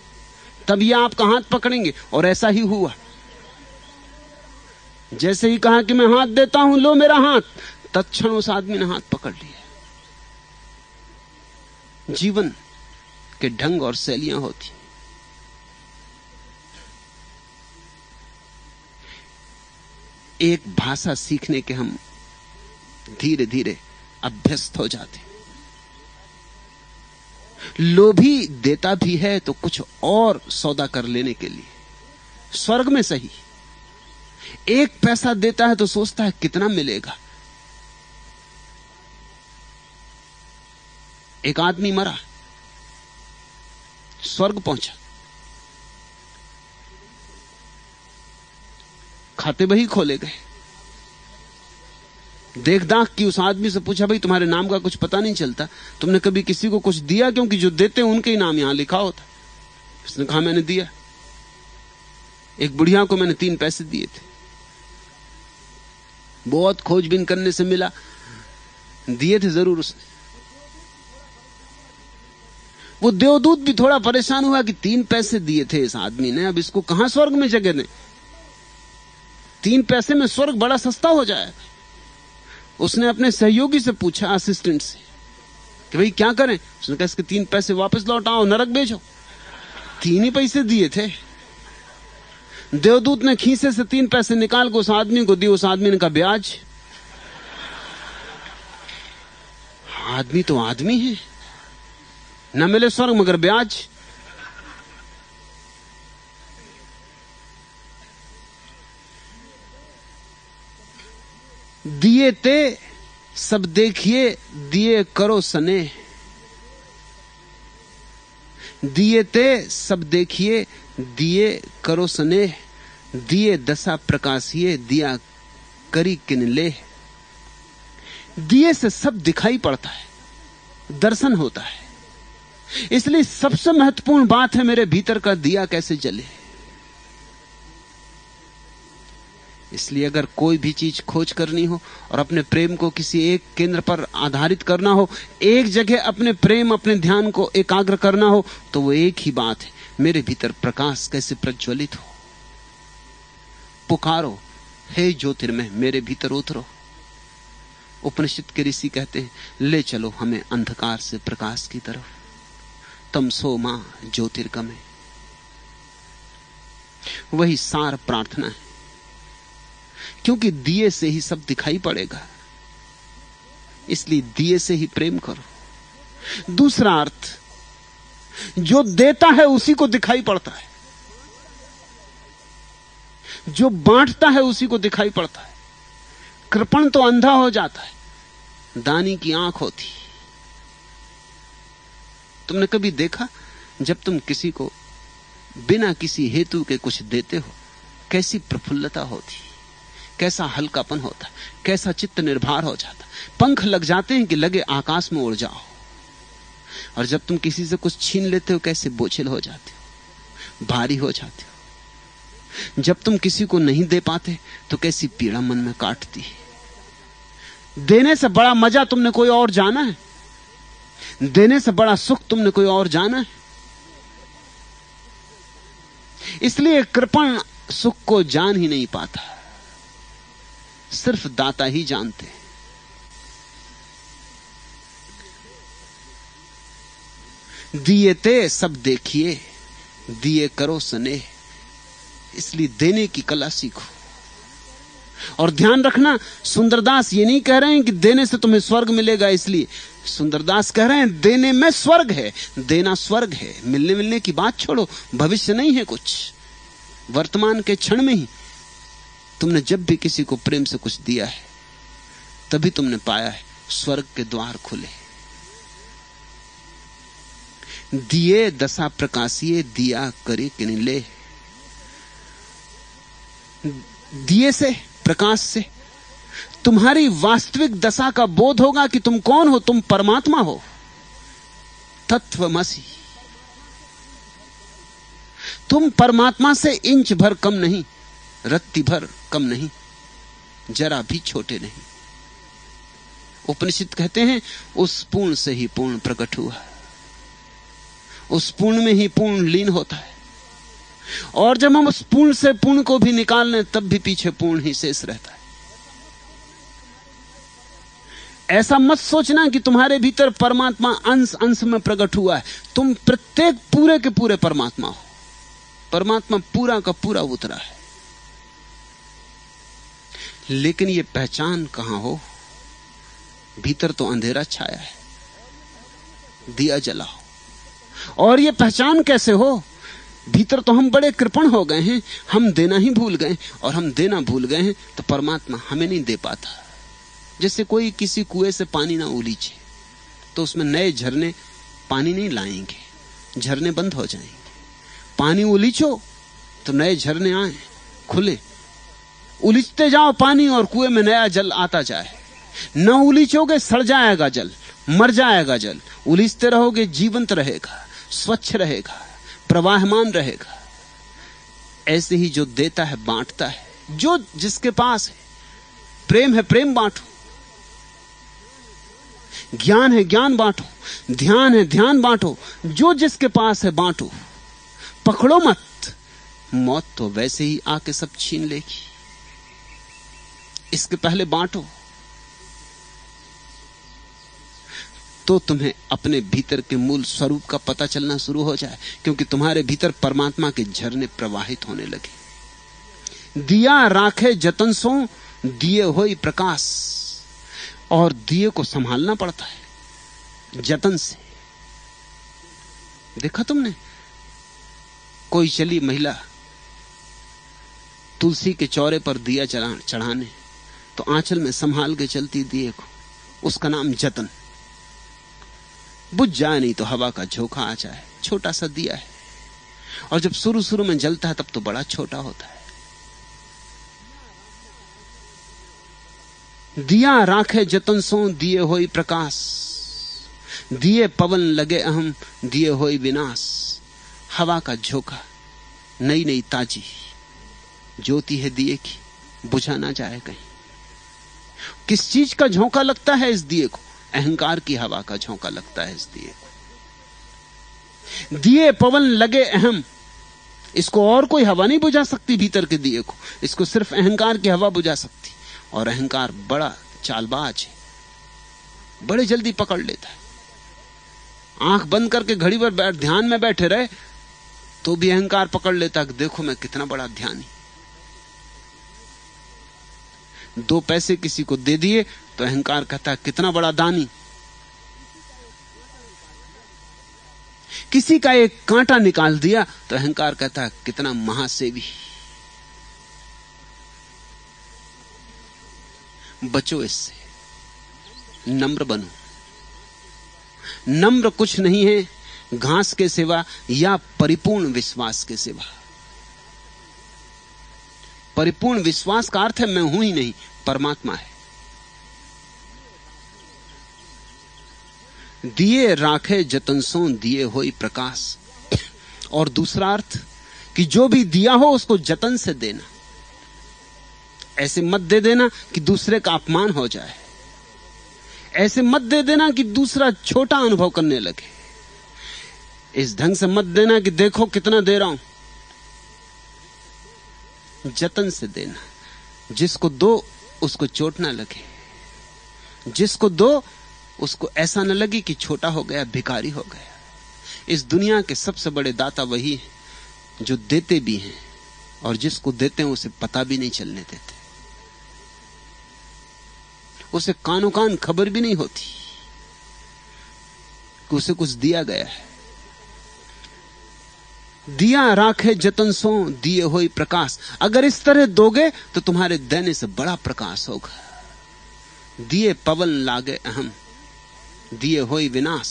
तब ये आपका हाथ पकड़ेंगे। और ऐसा ही हुआ। जैसे ही कहा कि मैं हाथ देता हूं, लो मेरा हाथ, तत्क्षण उस आदमी ने हाथ पकड़ लिया। जीवन के ढंग और शैलियां होती। एक भाषा सीखने के हम धीरे धीरे अभ्यस्त हो जाते। लोभी देता भी है तो कुछ और सौदा कर लेने के लिए। स्वर्ग में सही, एक पैसा देता है तो सोचता है कितना मिलेगा। एक आदमी मरा, स्वर्ग पहुंचा, खाते बही खोले गए। देख दाख की उस आदमी से पूछा, भाई तुम्हारे नाम का कुछ पता नहीं चलता, तुमने कभी किसी को कुछ दिया? क्योंकि जो देते हैं उनके ही नाम यहां लिखा होता। उसने कहा मैंने दिया। एक बुढ़िया को मैंने 3 पैसे दिए थे, बहुत खोजबीन करने से मिला, दिए थे जरूर उसने। वो देवदूत भी थोड़ा परेशान हुआ कि 3 पैसे दिए थे इस आदमी ने, अब इसको कहां स्वर्ग में जगह दें। 3 पैसे में स्वर्ग बड़ा सस्ता हो जाएगा। उसने अपने सहयोगी से पूछा, असिस्टेंट से, कि भाई क्या करें? उसने कहा इसके 3 पैसे वापस लौटाओ, नरक भेजो। 3 ही पैसे दिए थे। देवदूत ने खीसे से 3 पैसे निकाल कर उस आदमी को दिए। उस आदमी ने कहा ब्याज। आदमी तो आदमी है, न मिले स्वर्ग मगर ब्याज। दिए ते सब देखिए, दिए करो सने। दिए ते सब देखिए, दिए करो सने। दिए दशा प्रकाशिए, दिया करी किन ले। दिए से सब दिखाई पड़ता है, दर्शन होता है। इसलिए सबसे महत्वपूर्ण बात है मेरे भीतर का दिया कैसे जले। इसलिए अगर कोई भी चीज खोज करनी हो और अपने प्रेम को किसी एक केंद्र पर आधारित करना हो, एक जगह अपने प्रेम अपने ध्यान को एकाग्र करना हो, तो वो एक ही बात है, मेरे भीतर प्रकाश कैसे प्रज्वलित हो। पुकारो, हे ज्योतिर्मय मेरे भीतर उतरो। उपनिषद के ऋषि कहते हैं, ले चलो हमें अंधकार से प्रकाश की तरफ। तमसो मां ज्योतिर्गमय। वही सार प्रार्थना है, क्योंकि दिए से ही सब दिखाई पड़ेगा। इसलिए दिए से ही प्रेम करो। दूसरा अर्थ, जो देता है उसी को दिखाई पड़ता है, जो बांटता है उसी को दिखाई पड़ता है। कृपण तो अंधा हो जाता है, दानी की आंख होती। तुमने कभी देखा, जब तुम किसी को बिना किसी हेतु के कुछ देते हो, कैसी प्रफुल्लता होती, कैसा हल्कापन होता, कैसा चित्त निर्भर हो जाता, पंख लग जाते हैं कि लगे आकाश में उड़ जाओ। और जब तुम किसी से कुछ छीन लेते हो, कैसे बोझिल हो जाते हो, भारी हो जाते हो। जब तुम किसी को नहीं दे पाते तो कैसी पीड़ा मन में काटती है। देने से बड़ा मजा तुमने कोई और जाना है? देने से बड़ा सुख तुमने कोई और जाना है? इसलिए कृपण सुख को जान ही नहीं पाता, सिर्फ दाता ही जानते हैं। दिए ते सब देखिए, दिए करो स्नेह, इसलिए देने की कला सीखो। और ध्यान रखना, सुंदरदास ये नहीं कह रहे हैं कि देने से तुम्हें स्वर्ग मिलेगा, इसलिए सुंदरदास कह रहे हैं देने में स्वर्ग है, देना स्वर्ग है। मिलने की बात छोड़ो, भविष्य नहीं है कुछ, वर्तमान के क्षण में ही तुमने जब भी किसी को प्रेम से कुछ दिया है, तभी तुमने पाया है स्वर्ग के द्वार खुले। दिए दशा प्रकाशिए, दिया करे कि नहीं ले। दिए से, प्रकाश से तुम्हारी वास्तविक दशा का बोध होगा कि तुम कौन हो। तुम परमात्मा हो, तत्वमसि। तुम परमात्मा से इंच भर कम नहीं, रत्ती भर कम नहीं, जरा भी छोटे नहीं। उपनिषद कहते हैं उस पूर्ण से ही पूर्ण प्रकट हुआ, उस पूर्ण में ही पूर्ण लीन होता है। और जब हम उस पूर्ण से पूर्ण को भी निकाल लें, तब भी पीछे पूर्ण ही शेष रहता है। ऐसा मत सोचना कि तुम्हारे भीतर परमात्मा अंश अंश में प्रकट हुआ है। तुम प्रत्येक पूरे के पूरे परमात्मा हो। परमात्मा पूरा का पूरा उतरा है। लेकिन ये पहचान कहां हो? भीतर तो अंधेरा छाया है, दिया जलाओ। और ये पहचान कैसे हो? भीतर तो हम बड़े कृपण हो गए हैं, हम देना ही भूल गए, और हम देना भूल गए हैं तो परमात्मा हमें नहीं दे पाता। जैसे कोई किसी कुएं से पानी ना उलीचे तो उसमें नए झरने पानी नहीं लाएंगे, झरने बंद हो जाएंगे। पानी उलीचो तो नए झरने आए, खुले। उलीचते जाओ पानी और कुएं में नया जल आता जाए। न उलीचोगे सड़ जाएगा जल, मर जाएगा जल। उलीचते रहोगे जीवंत रहेगा, स्वच्छ रहेगा, प्रवाहमान रहेगा। ऐसे ही जो देता है बांटता है। जो जिसके पास है, प्रेम है प्रेम बांटो, ज्ञान है ज्ञान बांटो, ध्यान है ध्यान बांटो। जो जिसके पास है बांटो, पकड़ो मत। मौत तो वैसे ही आके सब छीन लेगी, इसके पहले बांटो तो तुम्हें अपने भीतर के मूल स्वरूप का पता चलना शुरू हो जाए, क्योंकि तुम्हारे भीतर परमात्मा के झरने प्रवाहित होने लगे। दिया राखे जतन सो, दिए होई प्रकाश। और दिए को संभालना पड़ता है जतन से। देखा तुमने, कोई चली महिला तुलसी के चौरे पर दिया चढ़ाने, तो आंचल में संभाल के चलती दिए को, उसका नाम जतन। बुझ जाए नहीं तो हवा का झोंका आ जाए। छोटा सा दिया है, और जब शुरू शुरू में जलता है तब तो बड़ा छोटा होता है। दिया राखे जतन सो, दिए होई प्रकाश। दिए पवन लगे अहम, दिए होई विनाश। हवा का झोंका, नई नई ताजी ज्योति है दिए की, बुझा ना जाए कहीं। किस चीज का झोंका लगता है इस दिए को? अहंकार की हवा का झोंका लगता है इस दिए को। दिए पवन लगे अहम, इसको और कोई हवा नहीं बुझा सकती भीतर के दिए को। इसको सिर्फ अहंकार की हवा बुझा सकती, और अहंकार बड़ा चालबाज है, बड़े जल्दी पकड़ लेता है। आंख बंद करके घड़ी भर ध्यान में बैठे रहे तो भी अहंकार पकड़ लेता कि देखो मैं कितना बड़ा ध्यानी। 2 पैसे किसी को दे दिए तो अहंकार कहता है कितना बड़ा दानी। किसी का एक कांटा निकाल दिया तो अहंकार कहता है कितना महासेवी। बचो इससे, नम्र बनो। नम्र कुछ नहीं है घास के सिवा या परिपूर्ण विश्वास के सिवा। परिपूर्ण विश्वास का अर्थ है मैं हूं ही नहीं, परमात्मा है। दिए राखे जतन सो, दिए होई प्रकाश। और दूसरा अर्थ कि जो भी दिया हो उसको जतन से देना। ऐसे मत दे देना कि दूसरे का अपमान हो जाए। ऐसे मत दे देना कि दूसरा छोटा अनुभव करने लगे। इस ढंग से मत देना कि देखो कितना दे रहा हूं। जतन से देना। जिसको दो उसको चोट ना लगे, जिसको दो उसको ऐसा न लगे कि छोटा हो गया, भिखारी हो गया। इस दुनिया के सबसे बड़े दाता वही है जो देते भी हैं और जिसको देते हैं उसे पता भी नहीं चलने देते, उसे कानो कान खबर भी नहीं होती कि उसे कुछ दिया गया है। दिया राखे जतन सो दिए होई प्रकाश। अगर इस तरह दोगे तो तुम्हारे देने से बड़ा प्रकाश होगा। दिए पवन लागे अहम, दिए होई विनाश।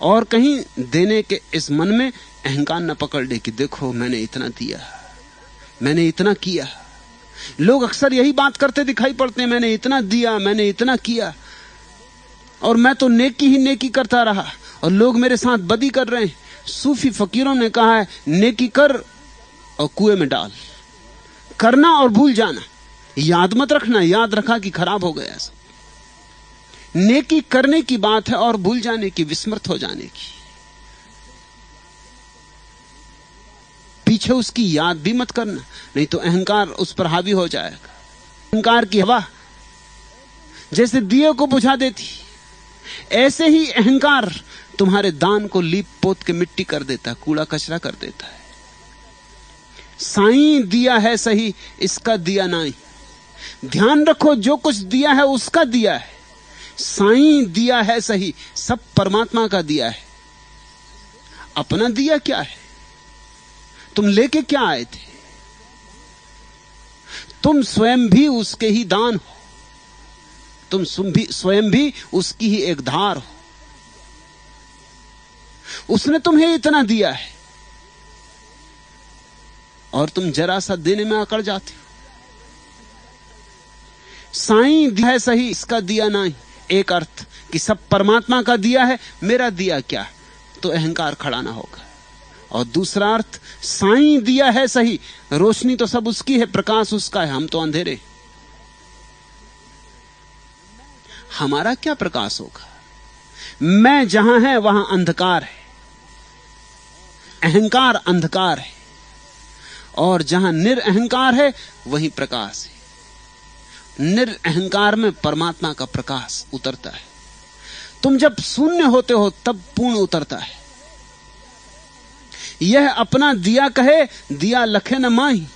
और कहीं देने के इस मन में अहंकार न पकड़ ले कि देखो मैंने इतना दिया, मैंने इतना किया। लोग अक्सर यही बात करते दिखाई पड़ते हैं, मैंने इतना दिया, मैंने इतना किया, और मैं तो नेकी ही नेकी करता रहा और लोग मेरे साथ बदी कर रहे हैं। सूफी फकीरों ने कहा है, नेकी कर और कुएं में डाल। करना और भूल जाना, याद मत रखना, याद रखा कि खराब हो गया सब। नेकी करने की बात है और भूल जाने की, विस्मृत हो जाने की। पीछे उसकी याद भी मत करना, नहीं तो अहंकार उस पर हावी हो जाएगा। अहंकार की हवा जैसे दिए को बुझा देती, ऐसे ही अहंकार तुम्हारे दान को लीप पोत के मिट्टी कर देता, कूड़ा कचरा कर देता है। साईं दिया है सही, इसका दिया नहीं। ध्यान रखो, जो कुछ दिया है उसका दिया है। साईं दिया है सही, सब परमात्मा का दिया है। अपना दिया क्या है? तुम लेके क्या आए थे? तुम स्वयं भी उसके ही दान हो, तुम स्वयं भी उसकी ही एक धार हो। उसने तुम्हें इतना दिया है और तुम जरा सा देने में अकड़ जाते हो। साईं दिया है सही, इसका दिया नहीं। एक अर्थ कि सब परमात्मा का दिया है, मेरा दिया क्या, तो अहंकार खड़ा ना होगा। और दूसरा अर्थ, साईं दिया है सही, रोशनी तो सब उसकी है, प्रकाश उसका है, हम तो अंधेरे। हमारा क्या प्रकाश होगा? मैं जहां है वहां अंधकार है, अहंकार अंधकार है, और जहां निरअहंकार है वहीं प्रकाश है। निरअहंकार में परमात्मा का प्रकाश उतरता है। तुम जब शून्य होते हो तब पूर्ण उतरता है। यह अपना दिया कहे, दिया लखे न माही।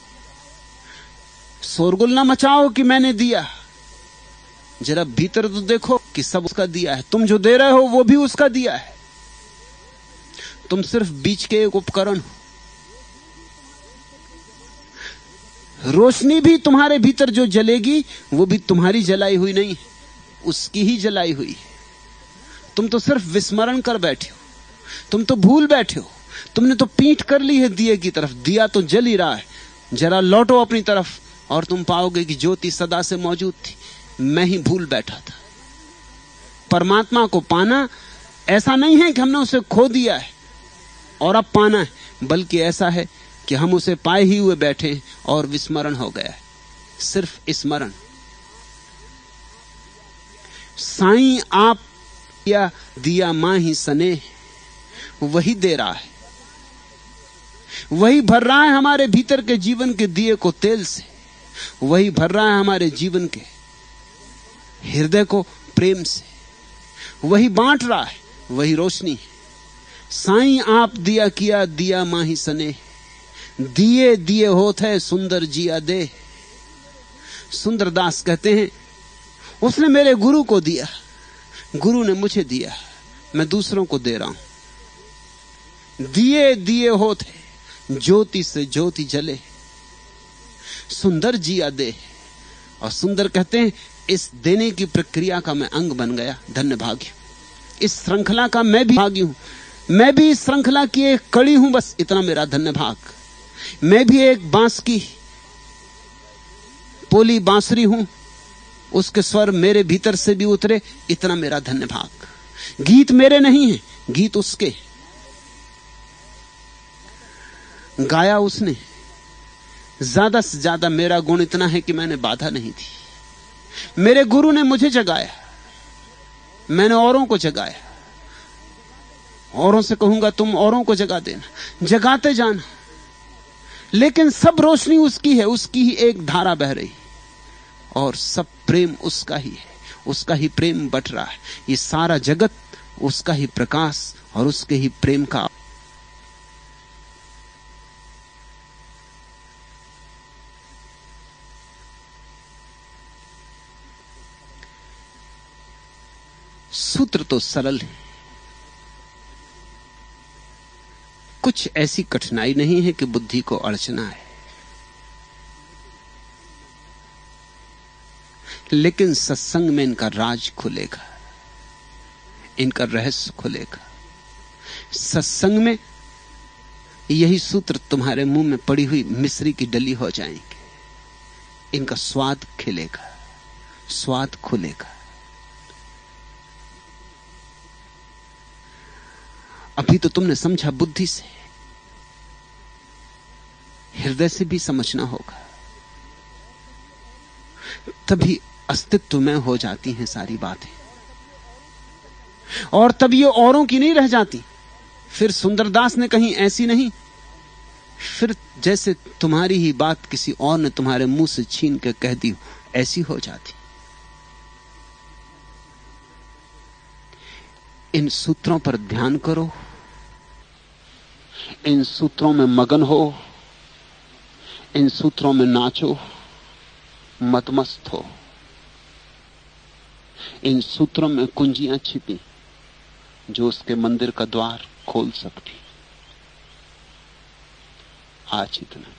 शोरगुल ना मचाओ कि मैंने दिया, जरा भीतर तो देखो कि सब उसका दिया है। तुम जो दे रहे हो वो भी उसका दिया है, तुम सिर्फ बीच के एक उपकरण हो। रोशनी भी तुम्हारे भीतर जो जलेगी वो भी तुम्हारी जलाई हुई नहीं है, उसकी ही जलाई हुई है। तुम तो सिर्फ विस्मरण कर बैठे हो, तुम तो भूल बैठे हो। तुमने तो पीठ कर ली है दिए की तरफ, दिया तो जल ही रहा है। जरा लौटो अपनी तरफ और तुम पाओगे कि ज्योति सदा से मौजूद थी, मैं ही भूल बैठा था। परमात्मा को पाना ऐसा नहीं है कि हमने उसे खो दिया है और अब पाना है, बल्कि ऐसा है कि हम उसे पाए ही हुए बैठे और विस्मरण हो गया है, सिर्फ स्मरण। साईं आप या दिया माही सने, वही दे रहा है, वही भर रहा है हमारे भीतर के जीवन के दिए को तेल से, वही भर रहा है हमारे जीवन के हृदय को प्रेम से, वही बांट रहा है, वही रोशनी है। साईं आप दिया किया, दिया माही सने, दिए दिए होत है सुंदर जिया दे। सुंदरदास कहते हैं, उसने मेरे गुरु को दिया, गुरु ने मुझे दिया, मैं दूसरों को दे रहा हूं। दिए दिए होत है, ज्योति से ज्योति जले, सुंदर जिया दे। और सुंदर कहते हैं, इस देने की प्रक्रिया का मैं अंग बन गया, धन्य भाग्य। इस श्रृंखला का मैं भी भागी हूं, मैं भी इस श्रृंखला की एक कड़ी हूं, बस इतना मेरा धन्य भाग। मैं भी एक बांस की पोली बांसुरी हूं, उसके स्वर मेरे भीतर से भी उतरे, इतना मेरा धन्य भाग। गीत मेरे नहीं है, गीत उसके, गाया उसने। ज्यादा से ज्यादा मेरा गुण इतना है कि मैंने बाधा नहीं दी। मेरे गुरु ने मुझे जगाया, मैंने औरों को जगाया। औरों से कहूंगा तुम औरों को जगा देना, जगाते जाना। लेकिन सब रोशनी उसकी है, उसकी ही एक धारा बह रही, और सब प्रेम उसका ही है, उसका ही प्रेम बट रहा है। ये सारा जगत उसका ही प्रकाश और उसके ही प्रेम का। सूत्र तो सरल है, कुछ ऐसी कठिनाई नहीं है कि बुद्धि को अड़चना है, लेकिन सत्संग में इनका राज खुलेगा, इनका रहस्य खुलेगा। सत्संग में यही सूत्र तुम्हारे मुंह में पड़ी हुई मिश्री की डली हो जाएंगे, इनका स्वाद खिलेगा, स्वाद खुलेगा। अभी तो तुमने समझा बुद्धि से, हृदय से भी समझना होगा, तभी अस्तित्व में हो जाती हैं सारी बातें, और तब ये औरों की नहीं रह जाती। फिर सुंदरदास ने कहीं ऐसी नहीं, फिर जैसे तुम्हारी ही बात किसी और ने तुम्हारे मुंह से छीन के कह दी ऐसी हो जाती। इन सूत्रों पर ध्यान करो, इन सूत्रों में मगन हो, इन सूत्रों में नाचो, मतमस्त हो। इन सूत्रों में कुंजियां छिपी जो उसके मंदिर का द्वार खोल सकती। आज इतना।